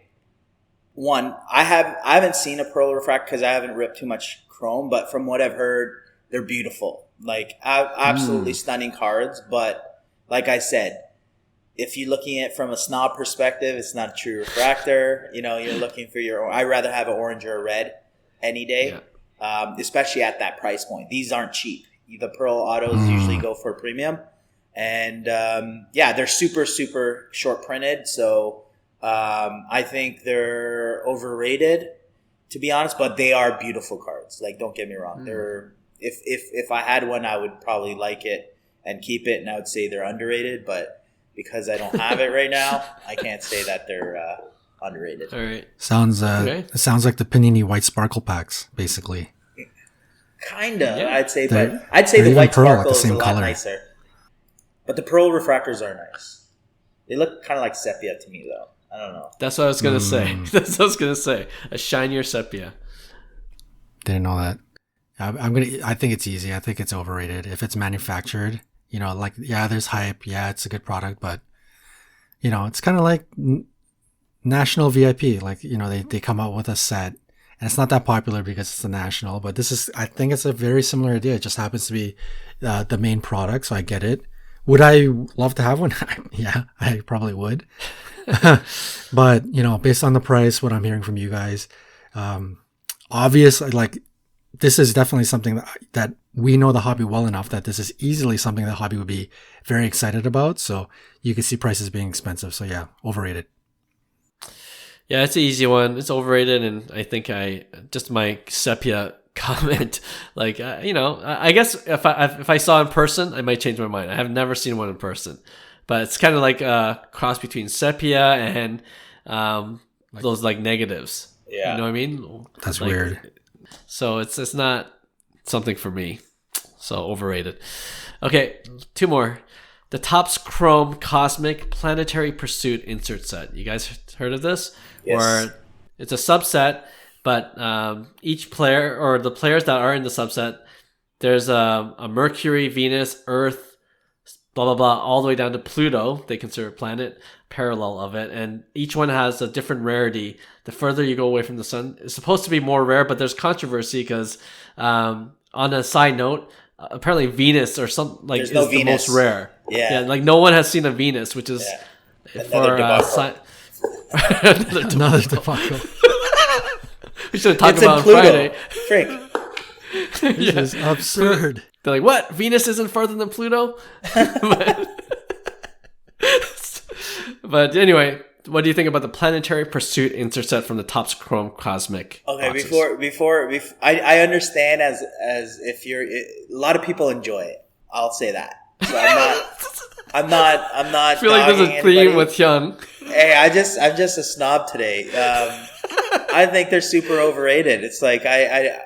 [SPEAKER 2] I haven't seen a Pearl refractor because I haven't ripped too much Chrome, but from what I've heard, they're beautiful. Like absolutely stunning cards. But like I said, if you're looking at it from a snob perspective, it's not a true refractor. You're looking for I'd rather have an orange or a red any day, especially at that price point. These aren't cheap. The Pearl autos usually go for a premium. And, they're super, super short printed. So I think they're overrated, to be honest, but they are beautiful cards. Like, don't get me wrong. They're if I had one, I would probably like it and keep it, and I would say they're underrated, but because I don't have it right now, I can't say that they're underrated.
[SPEAKER 1] All right.
[SPEAKER 3] Sounds It sounds like the Panini White Sparkle packs, basically.
[SPEAKER 2] Kinda, yeah. I'd say the White Sparkle is a lot nicer. But the Pearl refractors are nice. They look kind of like sepia to me, though. I don't know.
[SPEAKER 1] That's what I was gonna say. That's what I was gonna say. A shinier sepia.
[SPEAKER 3] Didn't know that. I think it's easy. I think it's overrated. If it's manufactured. There's hype. Yeah, it's a good product, but it's kind of like National VIP. Like, they come out with a set and it's not that popular because it's the National, but I think it's a very similar idea. It just happens to be the main product. So I get it. Would I love to have one? Yeah, I probably would. But, based on the price, what I'm hearing from you guys, obviously, like, this is definitely something that we know the hobby well enough that this is easily something the hobby would be very excited about. So you can see prices being expensive. So yeah, overrated.
[SPEAKER 1] Yeah, it's an easy one. It's overrated. And I think my sepia comment, like, I guess if I saw in person, I might change my mind. I have never seen one in person, but it's kind of like a cross between sepia and those like negatives.
[SPEAKER 2] Yeah.
[SPEAKER 1] You know what I mean?
[SPEAKER 3] That's weird.
[SPEAKER 1] So it's not something for me. So overrated. Okay, two more. The Topps Chrome Cosmic Planetary Pursuit insert set. You guys heard of this?
[SPEAKER 2] Yes.
[SPEAKER 1] Or it's a subset, but each player or the players that are in the subset, there's a Mercury, Venus, Earth, blah, blah, blah, all the way down to Pluto. They consider a planet parallel of it. And each one has a different rarity. The further you go away from the sun, it's supposed to be more rare, but there's controversy because on a side note, apparently Venus or something like is the most rare.
[SPEAKER 2] Yeah.
[SPEAKER 1] Like no one has seen a Venus, which is
[SPEAKER 2] another debacle.
[SPEAKER 3] Another debacle.
[SPEAKER 1] We should have talked about it on Friday.
[SPEAKER 2] Frank.
[SPEAKER 3] This is absurd.
[SPEAKER 1] They're like, what? Venus isn't further than Pluto? But anyway, what do you think about the Planetary Pursuit insert set from the Topps Chrome Cosmic?
[SPEAKER 2] Okay,
[SPEAKER 1] boxes?
[SPEAKER 2] before I understand as if a lot of people enjoy it. I'll say that. So I'm not.
[SPEAKER 1] I feel like there's a theme with Hyung.
[SPEAKER 2] Hey, I'm just a snob today. I think they're super overrated. It's like I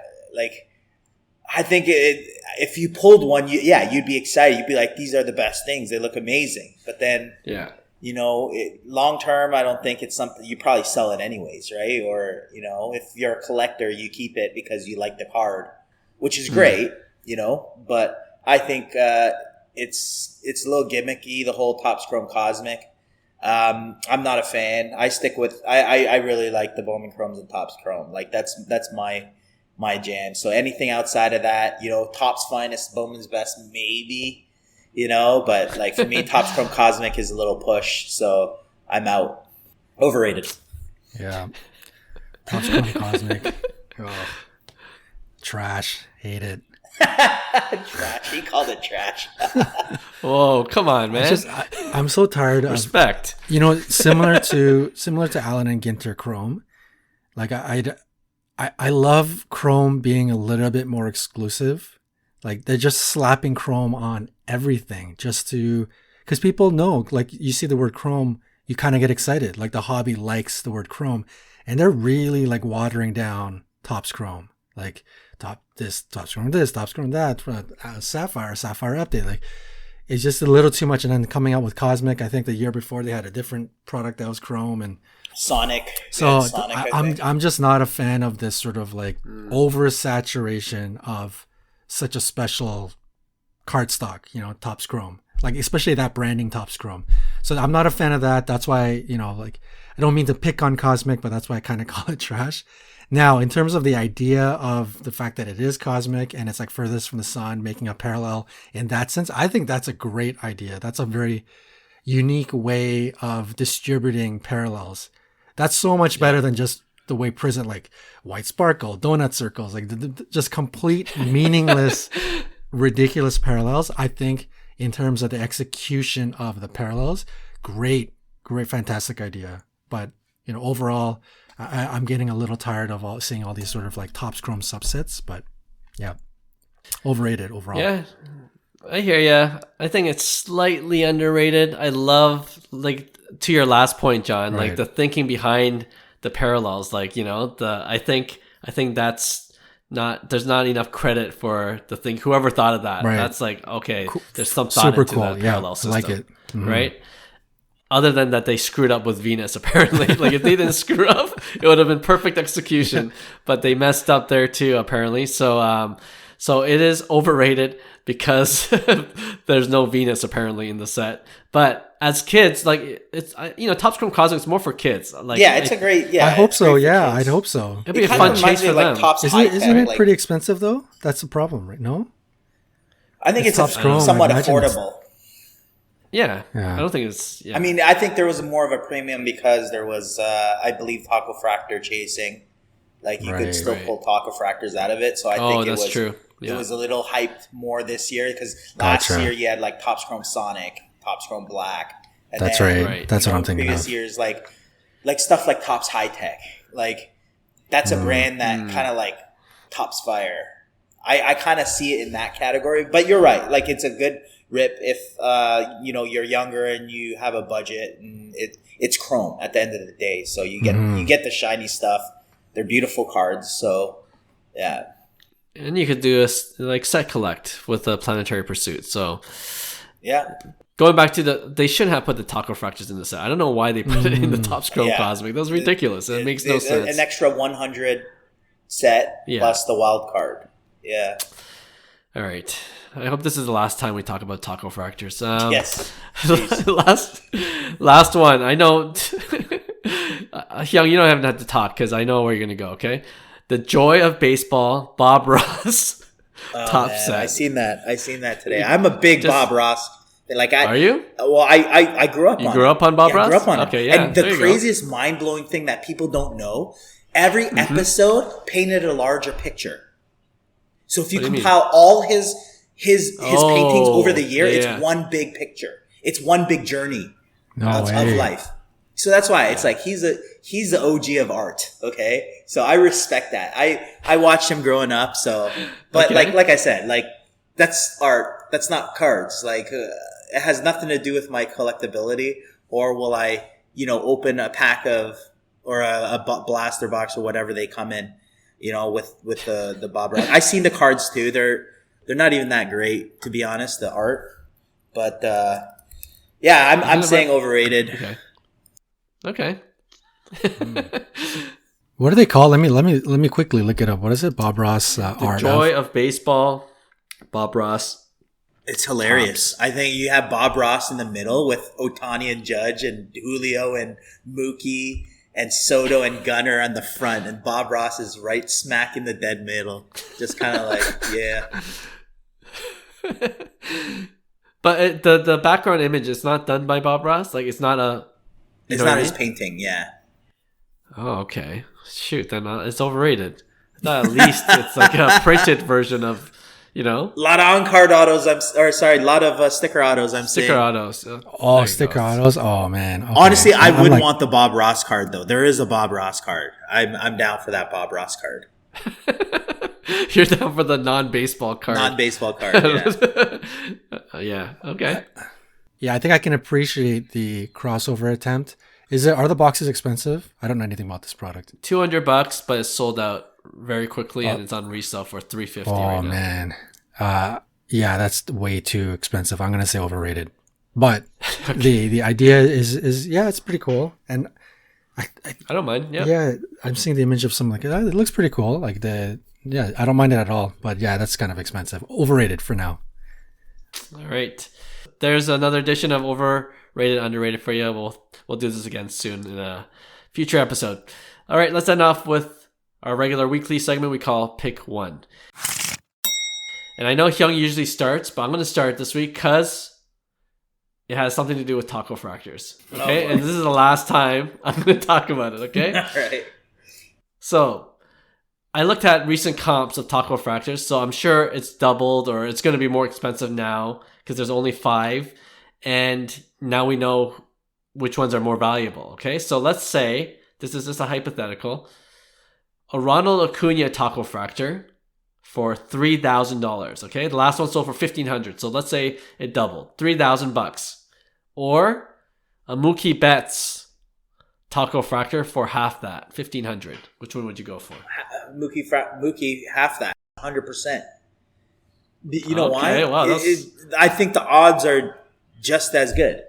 [SPEAKER 2] think if you pulled one, you'd be excited. You'd be like, these are the best things. They look amazing. But then, long term, I don't think it's something you probably sell it anyways, right? Or if you're a collector, you keep it because you like the card, which is great, But I think it's a little gimmicky. The whole Topps Chrome Cosmic. I'm not a fan. I stick with. I really like the Bowman Chromes and Topps Chrome. Like that's my jam. So anything outside of that, Topps Finest, Bowman's Best, maybe. But like for me, Topps Chrome Cosmic is a little push, so I'm out. Overrated.
[SPEAKER 3] Yeah. Topps Chrome Cosmic. Oh. Trash. Hate it.
[SPEAKER 2] Trash. He called it trash.
[SPEAKER 1] Whoa, come on, man.
[SPEAKER 3] I'm so tired of
[SPEAKER 1] respect.
[SPEAKER 3] Similar to Allen and Ginter Chrome. Like I love Chrome being a little bit more exclusive. Like they're just slapping Chrome on everything just to, because people know, like you see the word Chrome, you kind of get excited. Like the hobby likes the word Chrome, and they're really like watering down Topps Chrome. Like Topps Chrome this, Topps Chrome that, Sapphire update. Like it's just a little too much. And then coming out with Cosmic, I think the year before they had a different product that was Chrome and
[SPEAKER 2] Sonic.
[SPEAKER 3] So I'm just not a fan of this sort of like oversaturation of such a special cardstock, Topps Chrome, like especially that branding Topps Chrome. So I'm not a fan of that. That's why, like I don't mean to pick on Cosmic, but that's why I kind of call it trash. Now, in terms of the idea of the fact that it is cosmic and it's like furthest from the sun, making a parallel in that sense, I think that's a great idea. That's a very unique way of distributing parallels. That's so much better than just the way Prism, like white sparkle, donut circles, like just complete meaningless, ridiculous parallels. I think in terms of the execution of the parallels, great, fantastic idea. But, overall, I'm getting a little tired of seeing all these sort of like Topps Chrome subsets, but yeah, overrated overall.
[SPEAKER 1] Yeah, I hear ya. I think it's slightly underrated. I love, like, to your last point, John,
[SPEAKER 3] right,
[SPEAKER 1] like the thinking behind the parallels, like, I think that's not, there's not enough credit for the thing, whoever thought of that.
[SPEAKER 3] Right.
[SPEAKER 1] That's like, okay, there's some thought
[SPEAKER 3] super
[SPEAKER 1] into
[SPEAKER 3] cool.
[SPEAKER 1] that parallel system.
[SPEAKER 3] I like it. Mm-hmm.
[SPEAKER 1] Right? Other than that, they screwed up with Venus, apparently. Like, if they didn't screw up, it would have been perfect execution. But they messed up there too, apparently. So it is overrated because there's no Venus, apparently, in the set. But as kids, like, it's, Topps Chrome Cosmic is more for kids. Like,
[SPEAKER 2] it's a great,
[SPEAKER 3] I hope so, yeah. I'd hope so.
[SPEAKER 1] It'd be a fun chase for them.
[SPEAKER 3] Isn't it pretty expensive, though? That's the problem, right? No?
[SPEAKER 2] I think it's somewhat affordable.
[SPEAKER 1] Yeah, I don't think it's... Yeah.
[SPEAKER 2] I mean, I think there was more of a premium because there was, I believe, Taco Fractor chasing. Like, you could still pull Taco Fractors out of it. So I think
[SPEAKER 1] that's true. Yeah.
[SPEAKER 2] It was a little hyped more this year because last year you had, like, Topps Chrome Sonic, Topps Chrome Black. And
[SPEAKER 3] that's right. That's what I'm thinking
[SPEAKER 2] previous
[SPEAKER 3] of.
[SPEAKER 2] years, like stuff like Topps High Tech. Like, that's a brand that kind of, like, Topps Fire. I kind of see it in that category. But you're right. Like, it's a good... rip if you're younger and you have a budget, and it's Chrome at the end of the day, so you get the shiny stuff. They're beautiful cards, so yeah.
[SPEAKER 1] And you could do a like set collect with a Planetary Pursuit. So
[SPEAKER 2] yeah,
[SPEAKER 1] going back to they shouldn't have put the Taco Fractors in the set. I don't know why they put it in the Topps Chrome Cosmic. That was ridiculous. It makes no sense.
[SPEAKER 2] An extra 100 set plus the wild card. Yeah.
[SPEAKER 1] All right. I hope this is the last time we talk about Taco Fractors.
[SPEAKER 2] Yes.
[SPEAKER 1] last one. I know, Hyung, you don't have to talk because I know where you're going to go, okay? The Joy of Baseball, Bob Ross top set.
[SPEAKER 2] I seen that today. I'm a big Bob Ross. Like,
[SPEAKER 1] are you?
[SPEAKER 2] Well, I grew up on.
[SPEAKER 1] You grew up on Bob Ross?
[SPEAKER 2] I grew up on
[SPEAKER 1] okay, yeah.
[SPEAKER 2] And the craziest, mind-blowing thing that people don't know, every episode painted a larger picture. So if you compile all his paintings over the year, it's one big picture. It's one big journey of life. So that's why it's like he's the OG of art. Okay, so I respect that. I watched him growing up. So, but like I said, like that's art. That's not cards. Like it has nothing to do with my collectability. Or will I, open a pack of or a blaster box or whatever they come in, with the Bob Ross. I've seen the cards too. They're not even that great, to be honest. The art, but yeah, I'm saying overrated.
[SPEAKER 1] Okay.
[SPEAKER 3] What are they called? Let me quickly look it up. What is it? Bob Ross
[SPEAKER 1] The
[SPEAKER 3] art.
[SPEAKER 1] Joy of Baseball. Bob Ross.
[SPEAKER 2] It's hilarious. I think you have Bob Ross in the middle with Ohtani and Judge and Julio and Mookie and Soto and Gunnar on the front, and Bob Ross is right smack in the dead middle, just kind of like yeah.
[SPEAKER 1] But the background image is not done by Bob Ross. Like it's not a.
[SPEAKER 2] It's not his painting, yeah.
[SPEAKER 1] Oh, okay. Shoot, then it's overrated. I thought at least it's like a printed version of,
[SPEAKER 2] A lot of on-card autos, a lot of sticker autos,
[SPEAKER 1] sticker autos.
[SPEAKER 3] Sticker autos. Oh, man. Okay.
[SPEAKER 2] Honestly, I would want the Bob Ross card, though. There is a Bob Ross card. I'm down for that Bob Ross card.
[SPEAKER 1] You're down for the non-baseball card.
[SPEAKER 2] Non-baseball card, yeah.
[SPEAKER 1] Yeah, okay.
[SPEAKER 3] Yeah, I think I can appreciate the crossover attempt. Are the boxes expensive? I don't know anything about this product.
[SPEAKER 1] $200, but it's sold out very quickly, and it's on resale for $350 right now. Oh man,
[SPEAKER 3] yeah, that's way too expensive. I'm gonna say overrated, but the idea is it's pretty cool, and I
[SPEAKER 1] don't mind.
[SPEAKER 3] Yeah, I'm seeing the image of something like that. It looks pretty cool. Like I don't mind it at all. But yeah, that's kind of expensive. Overrated for now.
[SPEAKER 1] All right. There's another edition of Overrated, Underrated for you. We'll do this again soon in a future episode. All right, let's end off with our regular weekly segment we call Pick One. And I know Hyung usually starts, but I'm going to start this week because it has something to do with taco fractors. Okay, and this is the last time I'm going to talk about it. Okay.
[SPEAKER 2] All right.
[SPEAKER 1] So I looked at recent comps of taco fractors, so I'm sure it's doubled or it's going to be more expensive now because there's only 5, and now we know which ones are more valuable. Okay, so let's say this is just a hypothetical: a Ronald Acuna taco fractor for $3,000. Okay, the last one sold for $1,500, so let's say it doubled, $3,000, or a Mookie Betts taco fractor for half that, $1,500. Which one would you go for?
[SPEAKER 2] Mookie half that, 100%. You know why?
[SPEAKER 1] Wow,
[SPEAKER 2] I think the odds are just as good.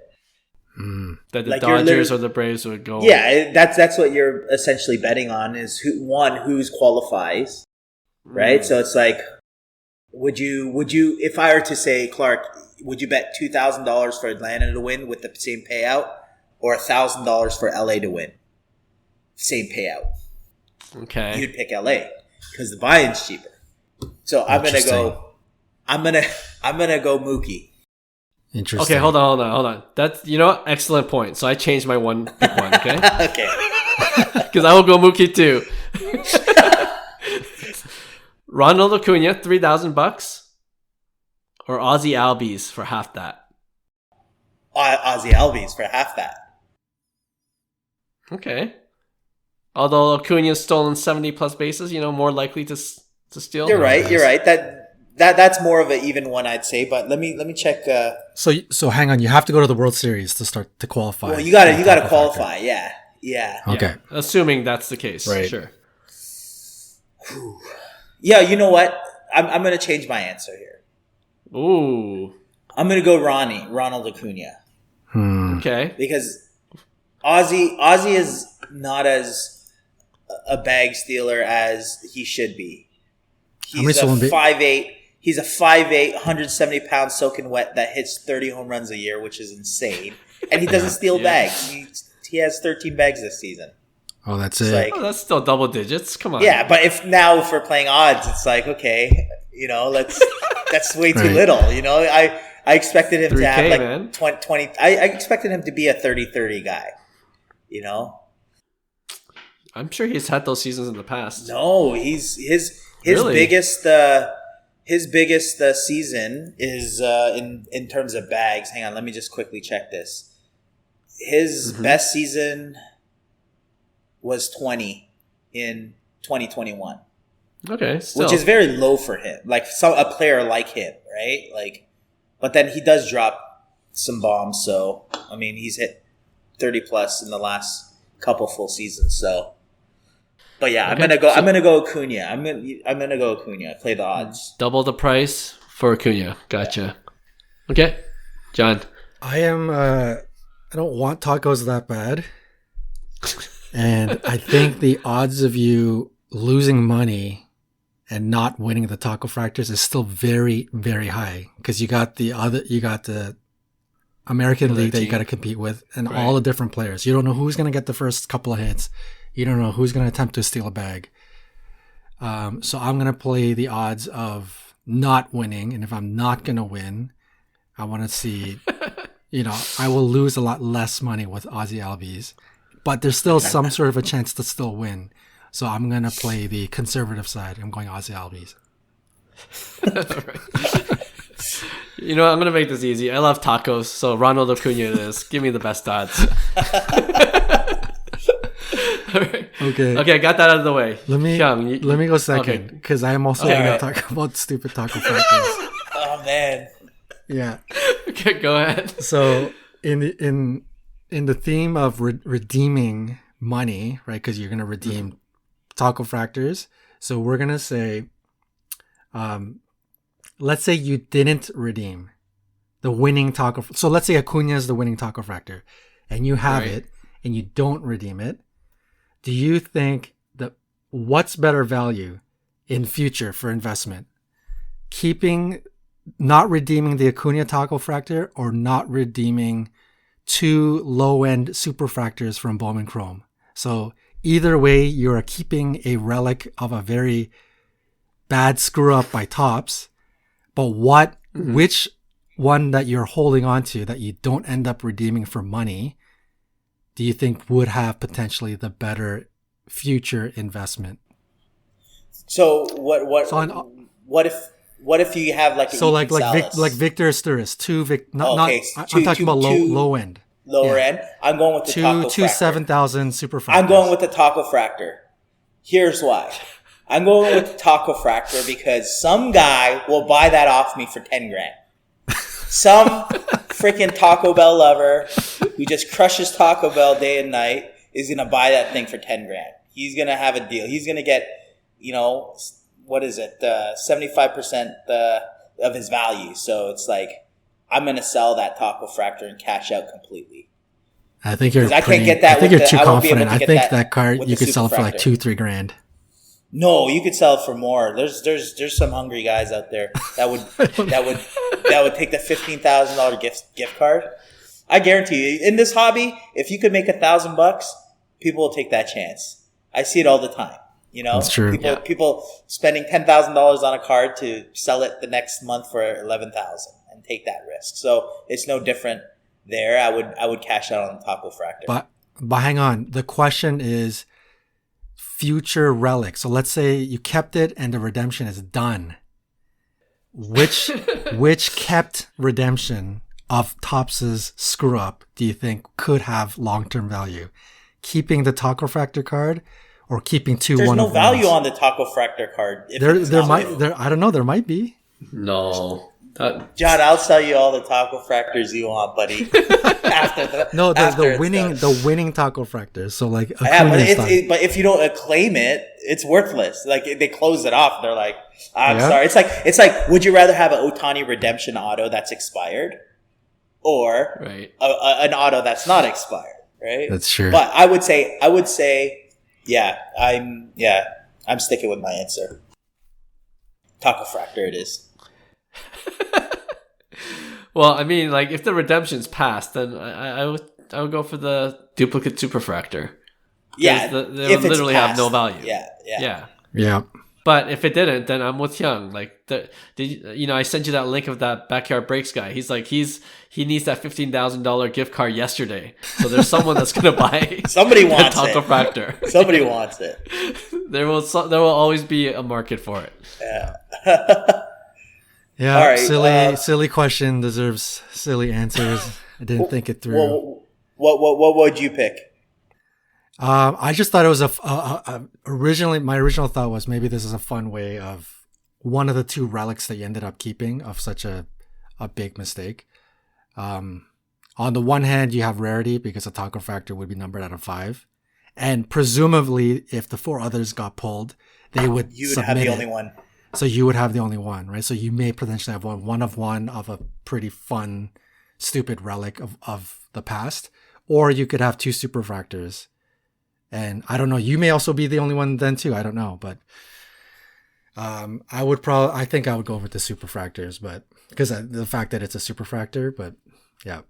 [SPEAKER 1] That the Dodgers or the Braves would go.
[SPEAKER 2] Yeah, that's what you're essentially betting on is who's qualifies, right? So it's like, would you if I were to say, Clark, would you bet $2,000 for Atlanta to win with the same payout, or $1,000 for LA to win, same payout?
[SPEAKER 1] Okay,
[SPEAKER 2] you'd pick LA because the buy-in's cheaper. So I'm gonna go Mookie.
[SPEAKER 3] Interesting.
[SPEAKER 1] Okay, hold on. That's excellent point. So I changed my pick one. Okay.
[SPEAKER 2] Okay.
[SPEAKER 1] Because I will go Mookie too. Ronald Acuna, $3,000, or Ozzy Albies for half that.
[SPEAKER 2] Ozzy Albies for half that.
[SPEAKER 1] Okay. Although Acuna's stolen 70 plus bases, more likely to steal.
[SPEAKER 2] You're right. That's more of an even one, I'd say. But let me check.
[SPEAKER 3] So hang on. You have to go to the World Series to qualify.
[SPEAKER 2] Well, you gotta qualify. Factor. Yeah.
[SPEAKER 3] Okay.
[SPEAKER 1] Assuming that's the case.
[SPEAKER 3] Right.
[SPEAKER 1] Sure.
[SPEAKER 2] Yeah. You know what? I'm gonna change my answer here.
[SPEAKER 1] Ooh.
[SPEAKER 2] I'm gonna go Ronald Acuna.
[SPEAKER 1] Okay.
[SPEAKER 2] Because Ozzy is not as a bag stealer as he should be. He's a 5'8". He's a 5'8", 170-pound soaking wet that hits 30 home runs a year, which is insane. And he doesn't steal bags. He has 13 bags this season.
[SPEAKER 3] Oh, that's it.
[SPEAKER 1] That's still double digits. Come on.
[SPEAKER 2] Yeah, but if we're playing odds, it's like, okay, that's way too little. I expected him to have like 20. I expected him to be a 30-30 guy.
[SPEAKER 1] I'm sure he's had those seasons in the past.
[SPEAKER 2] No, his
[SPEAKER 1] Really?
[SPEAKER 2] His biggest season is in terms of bags. Hang on, let me just quickly check this. his best season was 20 in 2021.
[SPEAKER 1] Okay, still.
[SPEAKER 2] Which is very low for him. Like a player like him, right? Like, but then he does drop some bombs. So I mean, he's hit 30 plus in the last couple full seasons. So, but yeah, okay. I'm gonna go Acuna. I'm gonna go Acuna. Play the odds.
[SPEAKER 1] Double the price for Acuna. Gotcha. Yeah. Okay, John.
[SPEAKER 3] I don't want tacos that bad, and I think the odds of you losing money and not winning the taco fractors is still very, very high because you got the American League that you got to compete with and all the different players. You don't know who's going to get the first couple of hits. You don't know who's going to attempt to steal a bag. So I'm going to play the odds of not winning. And if I'm not going to win, I want to see, I will lose a lot less money with Ozzy Albies, but there's still some sort of a chance to still win. So I'm going to play the conservative side. I'm going Ozzy Albies.
[SPEAKER 1] I'm going to make this easy. I love tacos, so Ronald Acuna it is. Give me the best odds. Right. Okay, I got that out of the way.
[SPEAKER 3] Let me go second, because I am also going to talk about stupid taco factors.
[SPEAKER 2] Oh, man.
[SPEAKER 3] Yeah.
[SPEAKER 1] Okay, go ahead.
[SPEAKER 3] So in the theme of redeeming money, right, because you're going to redeem taco fractors. So we're going to say, let's say you didn't redeem the winning taco. So let's say Acuna is the winning taco fractor and you have it and you don't redeem it. Do you think that what's better value in future for investment? Not redeeming the Acuna taco fractor or not redeeming 2 low-end super fractors from Bowman Chrome? So either way, you are keeping a relic of a very bad screw up by Topps, but which one that you're holding on to that you don't end up redeeming for money, do you think would have potentially the better future investment?
[SPEAKER 2] So what if you have like
[SPEAKER 3] Victor Sturis, I'm talking about low end.
[SPEAKER 2] Lower end. I'm going with the taco fractor.
[SPEAKER 3] 7,000 super fractors.
[SPEAKER 2] I'm going with the taco fractor. Here's why. I'm going with the taco fractor because some guy will buy that off me for 10 grand. Some freaking Taco Bell lover who just crushes Taco Bell day and night is going to buy that thing for 10 grand. He's going to have a deal. He's going to get, 75% of his value. So it's like, I'm going to sell that taco fractor and cash out completely.
[SPEAKER 3] I think you're too confident. I think that card you could sell for like $2-3 grand.
[SPEAKER 2] No, you could sell it for more. There's some hungry guys out there that would take the $15,000 gift card. I guarantee you, in this hobby, if you could make $1,000, people will take that chance. I see it all the time.
[SPEAKER 3] That's true.
[SPEAKER 2] People spending $10,000 on a card to sell it the next month for $11,000 and take that risk. So it's no different there. I would cash out on the taco fractor.
[SPEAKER 3] But hang on. The question is future relic. So let's say you kept it and the redemption is done. Which kept redemption of Topps's screw up do you think could have long-term value? Keeping the taco fractor card or keeping two
[SPEAKER 2] There's
[SPEAKER 3] one
[SPEAKER 2] no
[SPEAKER 3] of
[SPEAKER 2] value
[SPEAKER 3] ones?
[SPEAKER 2] on the taco fractor card.
[SPEAKER 3] I don't know, there might be.
[SPEAKER 1] No.
[SPEAKER 2] John, I'll sell you all the taco fractors you want, buddy.
[SPEAKER 3] the winning taco fractors. So like,
[SPEAKER 2] but if you don't claim it, it's worthless. Like they close it off. They're like, I'm sorry. It's like, would you rather have an Ohtani redemption auto that's expired, or an auto that's not expired? Right.
[SPEAKER 3] That's true.
[SPEAKER 2] But I would say, I'm sticking with my answer. Taco fractor, it is.
[SPEAKER 1] Well, I mean, like if the redemption's passed, then I would go for the duplicate superfractor.
[SPEAKER 2] Yeah,
[SPEAKER 1] they literally have no value.
[SPEAKER 3] Yeah.
[SPEAKER 1] But if it didn't, then I'm with Hyung. Like, I sent you that link of that Backyard Breaks guy. He's like, he needs that $15,000 gift card yesterday. So there's someone that's gonna buy.
[SPEAKER 2] Somebody wants
[SPEAKER 1] taco
[SPEAKER 2] it.
[SPEAKER 1] Fractor.
[SPEAKER 2] Somebody wants it.
[SPEAKER 1] There will always be a market for it.
[SPEAKER 2] Yeah.
[SPEAKER 3] Yeah.
[SPEAKER 2] All right,
[SPEAKER 3] silly question deserves silly answers. I didn't think it through.
[SPEAKER 2] What would you pick?
[SPEAKER 3] I just thought it was originally, my original thought was maybe this is a fun way of one of the two relics that you ended up keeping of such a big mistake. On the one hand, you have rarity because the taco factor would be numbered out of 5. And presumably, if the 4 others got pulled, you would have the only one. So you would have the only one, right? So you may potentially have one of a pretty fun, stupid relic of the past. Or you could have 2 super refractors. And I don't know, you may also be the only one then too. I don't know, but I think I would go with the super refractors, but because the fact that it's a super refractor, but yeah.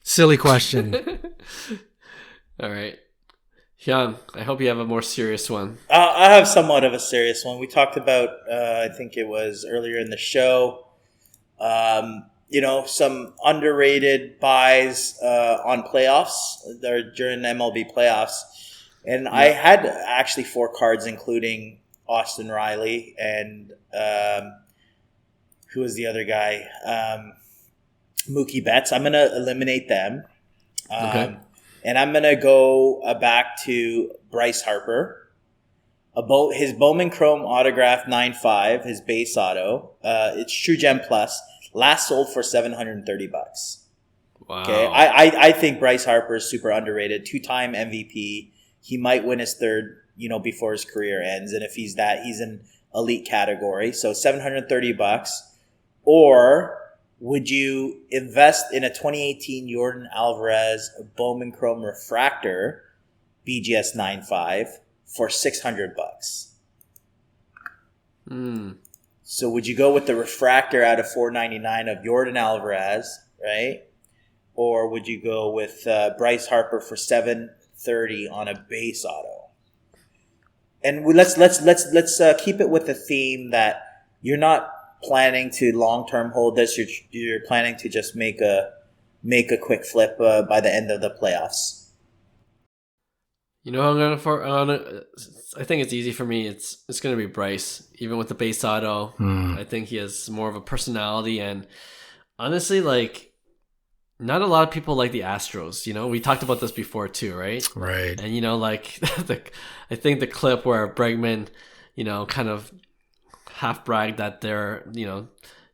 [SPEAKER 3] Silly question.
[SPEAKER 1] All right. Hyung, I hope you have a more serious one.
[SPEAKER 2] I have somewhat of a serious one. We talked about, I think it was earlier in the show, some underrated buys on playoffs or during MLB playoffs. And I had actually 4 cards, including Austin Riley and who was the other guy? Mookie Betts. I'm going to eliminate them.
[SPEAKER 1] Okay.
[SPEAKER 2] And I'm going to go back to Bryce Harper. His Bowman Chrome autograph 9.5, his base auto. It's True Gem Plus. Last sold for $730.
[SPEAKER 1] Wow.
[SPEAKER 2] Okay. I think Bryce Harper is super underrated. 2-time MVP. He might win his 3rd, before his career ends. And if he's in elite category. So $730. Or would you invest in a 2018 Yordan Alvarez Bowman Chrome refractor BGS 9.5 for $600? So would you go with the refractor out of $499 of Yordan Alvarez, right? Or would you go with Bryce Harper for $730 on a base auto? And let's keep it with the theme that you're not planning to long-term hold this. You're planning to just make a quick flip by the end of the playoffs.
[SPEAKER 1] I think it's easy for me. It's going to be Bryce, even with the base auto. I think he has more of a personality, and honestly, not a lot of people like the Astros. We talked about this before too, right?
[SPEAKER 3] Right.
[SPEAKER 1] And I think the clip where Bregman, kind of half bragged that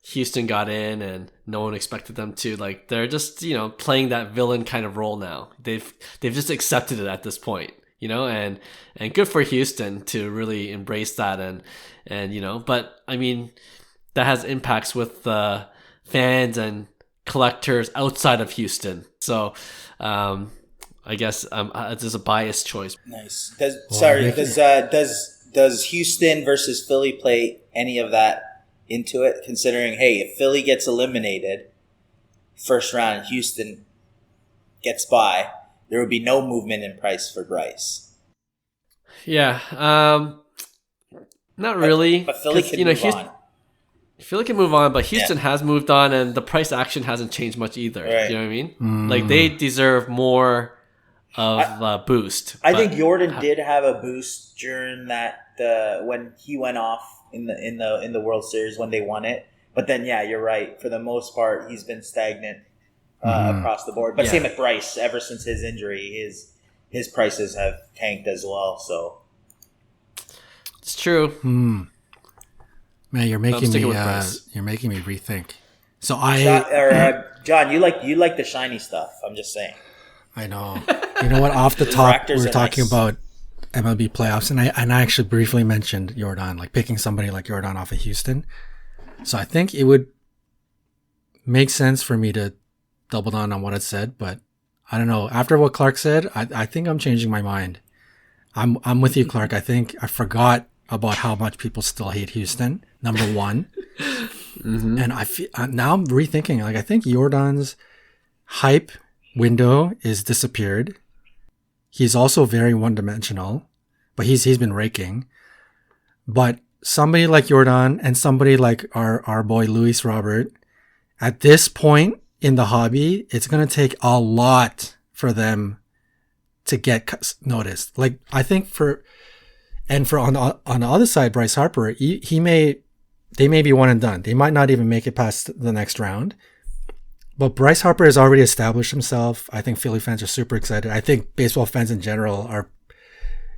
[SPEAKER 1] Houston got in and no one expected them to. They're just playing that villain kind of role now. They've just accepted it at this point, and good for Houston to really embrace that and but I mean that has impacts with fans and collectors outside of Houston. So I guess it's just a biased choice.
[SPEAKER 2] Nice. Does Houston versus Philly play any of that into it? Considering, hey, if Philly gets eliminated first round and Houston gets by, there would be no movement in price for Bryce.
[SPEAKER 1] Yeah, not really.
[SPEAKER 2] But Philly can move on.
[SPEAKER 1] Philly can move on, but Houston has moved on, and the price action hasn't changed much either.
[SPEAKER 2] Right.
[SPEAKER 1] You know what I mean? They deserve more of a boost.
[SPEAKER 2] I think Yordan did have a boost during that when he went off in the World Series when they won it. But then, yeah, you're right. For the most part, he's been stagnant across the board. But same with Bryce. Ever since his injury, his prices have tanked as well. So
[SPEAKER 1] it's true.
[SPEAKER 3] Man, you're making me rethink. So
[SPEAKER 2] John, you like the shiny stuff. I'm just saying.
[SPEAKER 3] I know. You know what? Off the top, we were talking about MLB playoffs, and I actually briefly mentioned Yordan, picking somebody like Yordan off of Houston. So I think it would make sense for me to double down on what it said, but I don't know. After what Clark said, I think I'm changing my mind. I'm with you, Clark. I think I forgot about how much people still hate Houston. Number one, and now I'm rethinking. I think Yordan's hype window is disappeared. He's also very one-dimensional, but he's been raking. But somebody like Yordan and somebody like our boy Luis Robert, at this point in the hobby, it's going to take a lot for them to get noticed. I think on the other side, Bryce Harper, they may be one and done. They might not even make it past the next round. But Bryce Harper has already established himself. I think Philly fans are super excited. I think baseball fans in general are,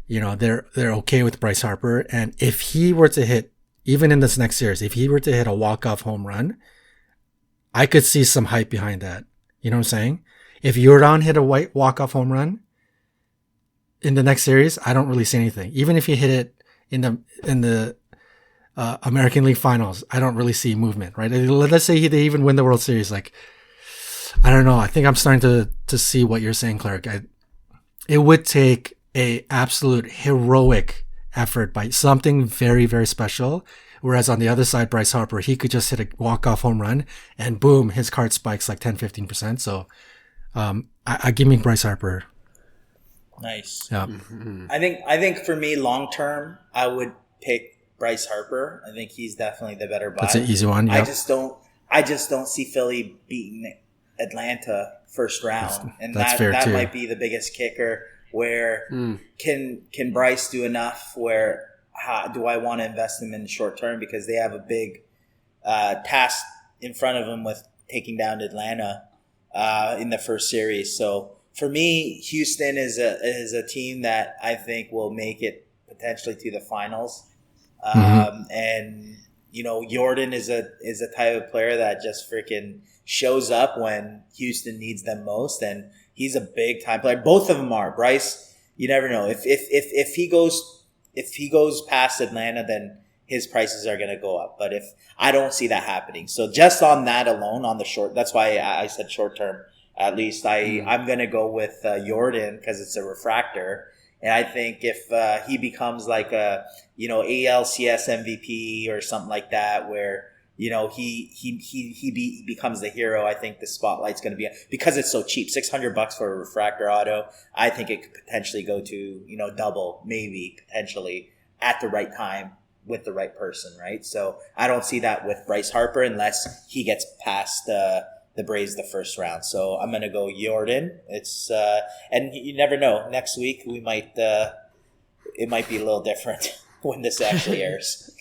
[SPEAKER 3] they're okay with Bryce Harper. And if he were to hit, even in this next series, if he were to hit a walk-off home run, I could see some hype behind that. You know what I'm saying? If Jordan hit a walk-off home run in the next series, I don't really see anything. Even if he hit it in the American League Finals, I don't really see movement, right? Let's say they even win the World Series. Like, I don't know. I think I'm starting to see what you're saying, Clark. It would take a absolute heroic effort by something very, very special. Whereas on the other side, Bryce Harper, he could just hit a walk-off home run and boom, his card spikes like 10-15%. So I give me Bryce Harper.
[SPEAKER 2] Nice.
[SPEAKER 3] Yeah.
[SPEAKER 2] Mm-hmm. I think for me, long term, I would pick Bryce Harper. I think he's definitely the better buy.
[SPEAKER 3] That's an easy one. Yep.
[SPEAKER 2] I just don't see Philly beating Atlanta first round, and that
[SPEAKER 3] too.
[SPEAKER 2] might be the biggest kicker. Where can Bryce do enough? Where do I want to invest him in the short term, because they have a big task in front of them with taking down Atlanta in the first series. So for me, Houston is a team that I think will make it potentially to the finals. And Jordan is a type of player that just freaking shows up when Houston needs them most, and he's a big time player. Both of them are. Bryce, you never know if he goes past Atlanta, then his prices are going to go up. But if I don't see that happening, so just on that alone, on the short, that's why I said short term. At least I'm going to go with Jordan because it's a refractor. And I think if he becomes like a, ALCS MVP or something like that, where, he becomes the hero, I think the spotlight's going to be, because it's so cheap, $600 for a refractor auto. I think it could potentially go to, double, maybe potentially at the right time with the right person, right? So I don't see that with Bryce Harper unless he gets past the Braves the first round. So I'm going to go Jordan. It's and you never know. Next week we might it might be a little different when this actually airs.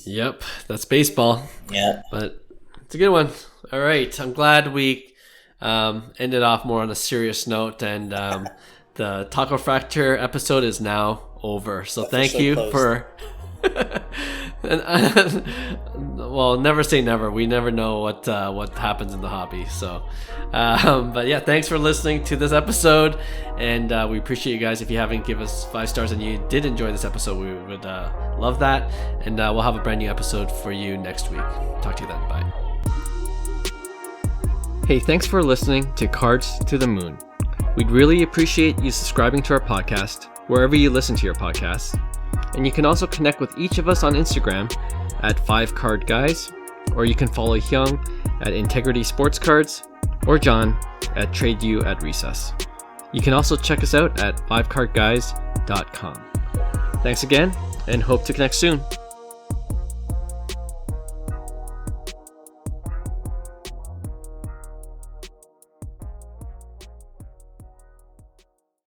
[SPEAKER 1] Yep, that's baseball.
[SPEAKER 2] Yeah,
[SPEAKER 1] but it's a good one. All right, I'm glad we ended off more on a serious note, and the Taco Fractor episode is now over. So thank you
[SPEAKER 2] closed.
[SPEAKER 1] For. Well, never say never. We never know what happens in the hobby. So, but yeah, thanks for listening to this episode, and we appreciate you guys. If you haven't give us 5 stars and you did enjoy this episode, we would love that. And we'll have a brand new episode for you next week. Talk to you then. Bye. Hey, thanks for listening to Cards to the Moon. We'd really appreciate you subscribing to our podcast wherever you listen to your podcasts. And you can also connect with each of us on Instagram at 5cardguys, or you can follow Hyung at Integrity Sports Cards, or John at TradeU at Recess. You can also check us out at 5cardguys.com. Thanks again, and hope to connect soon.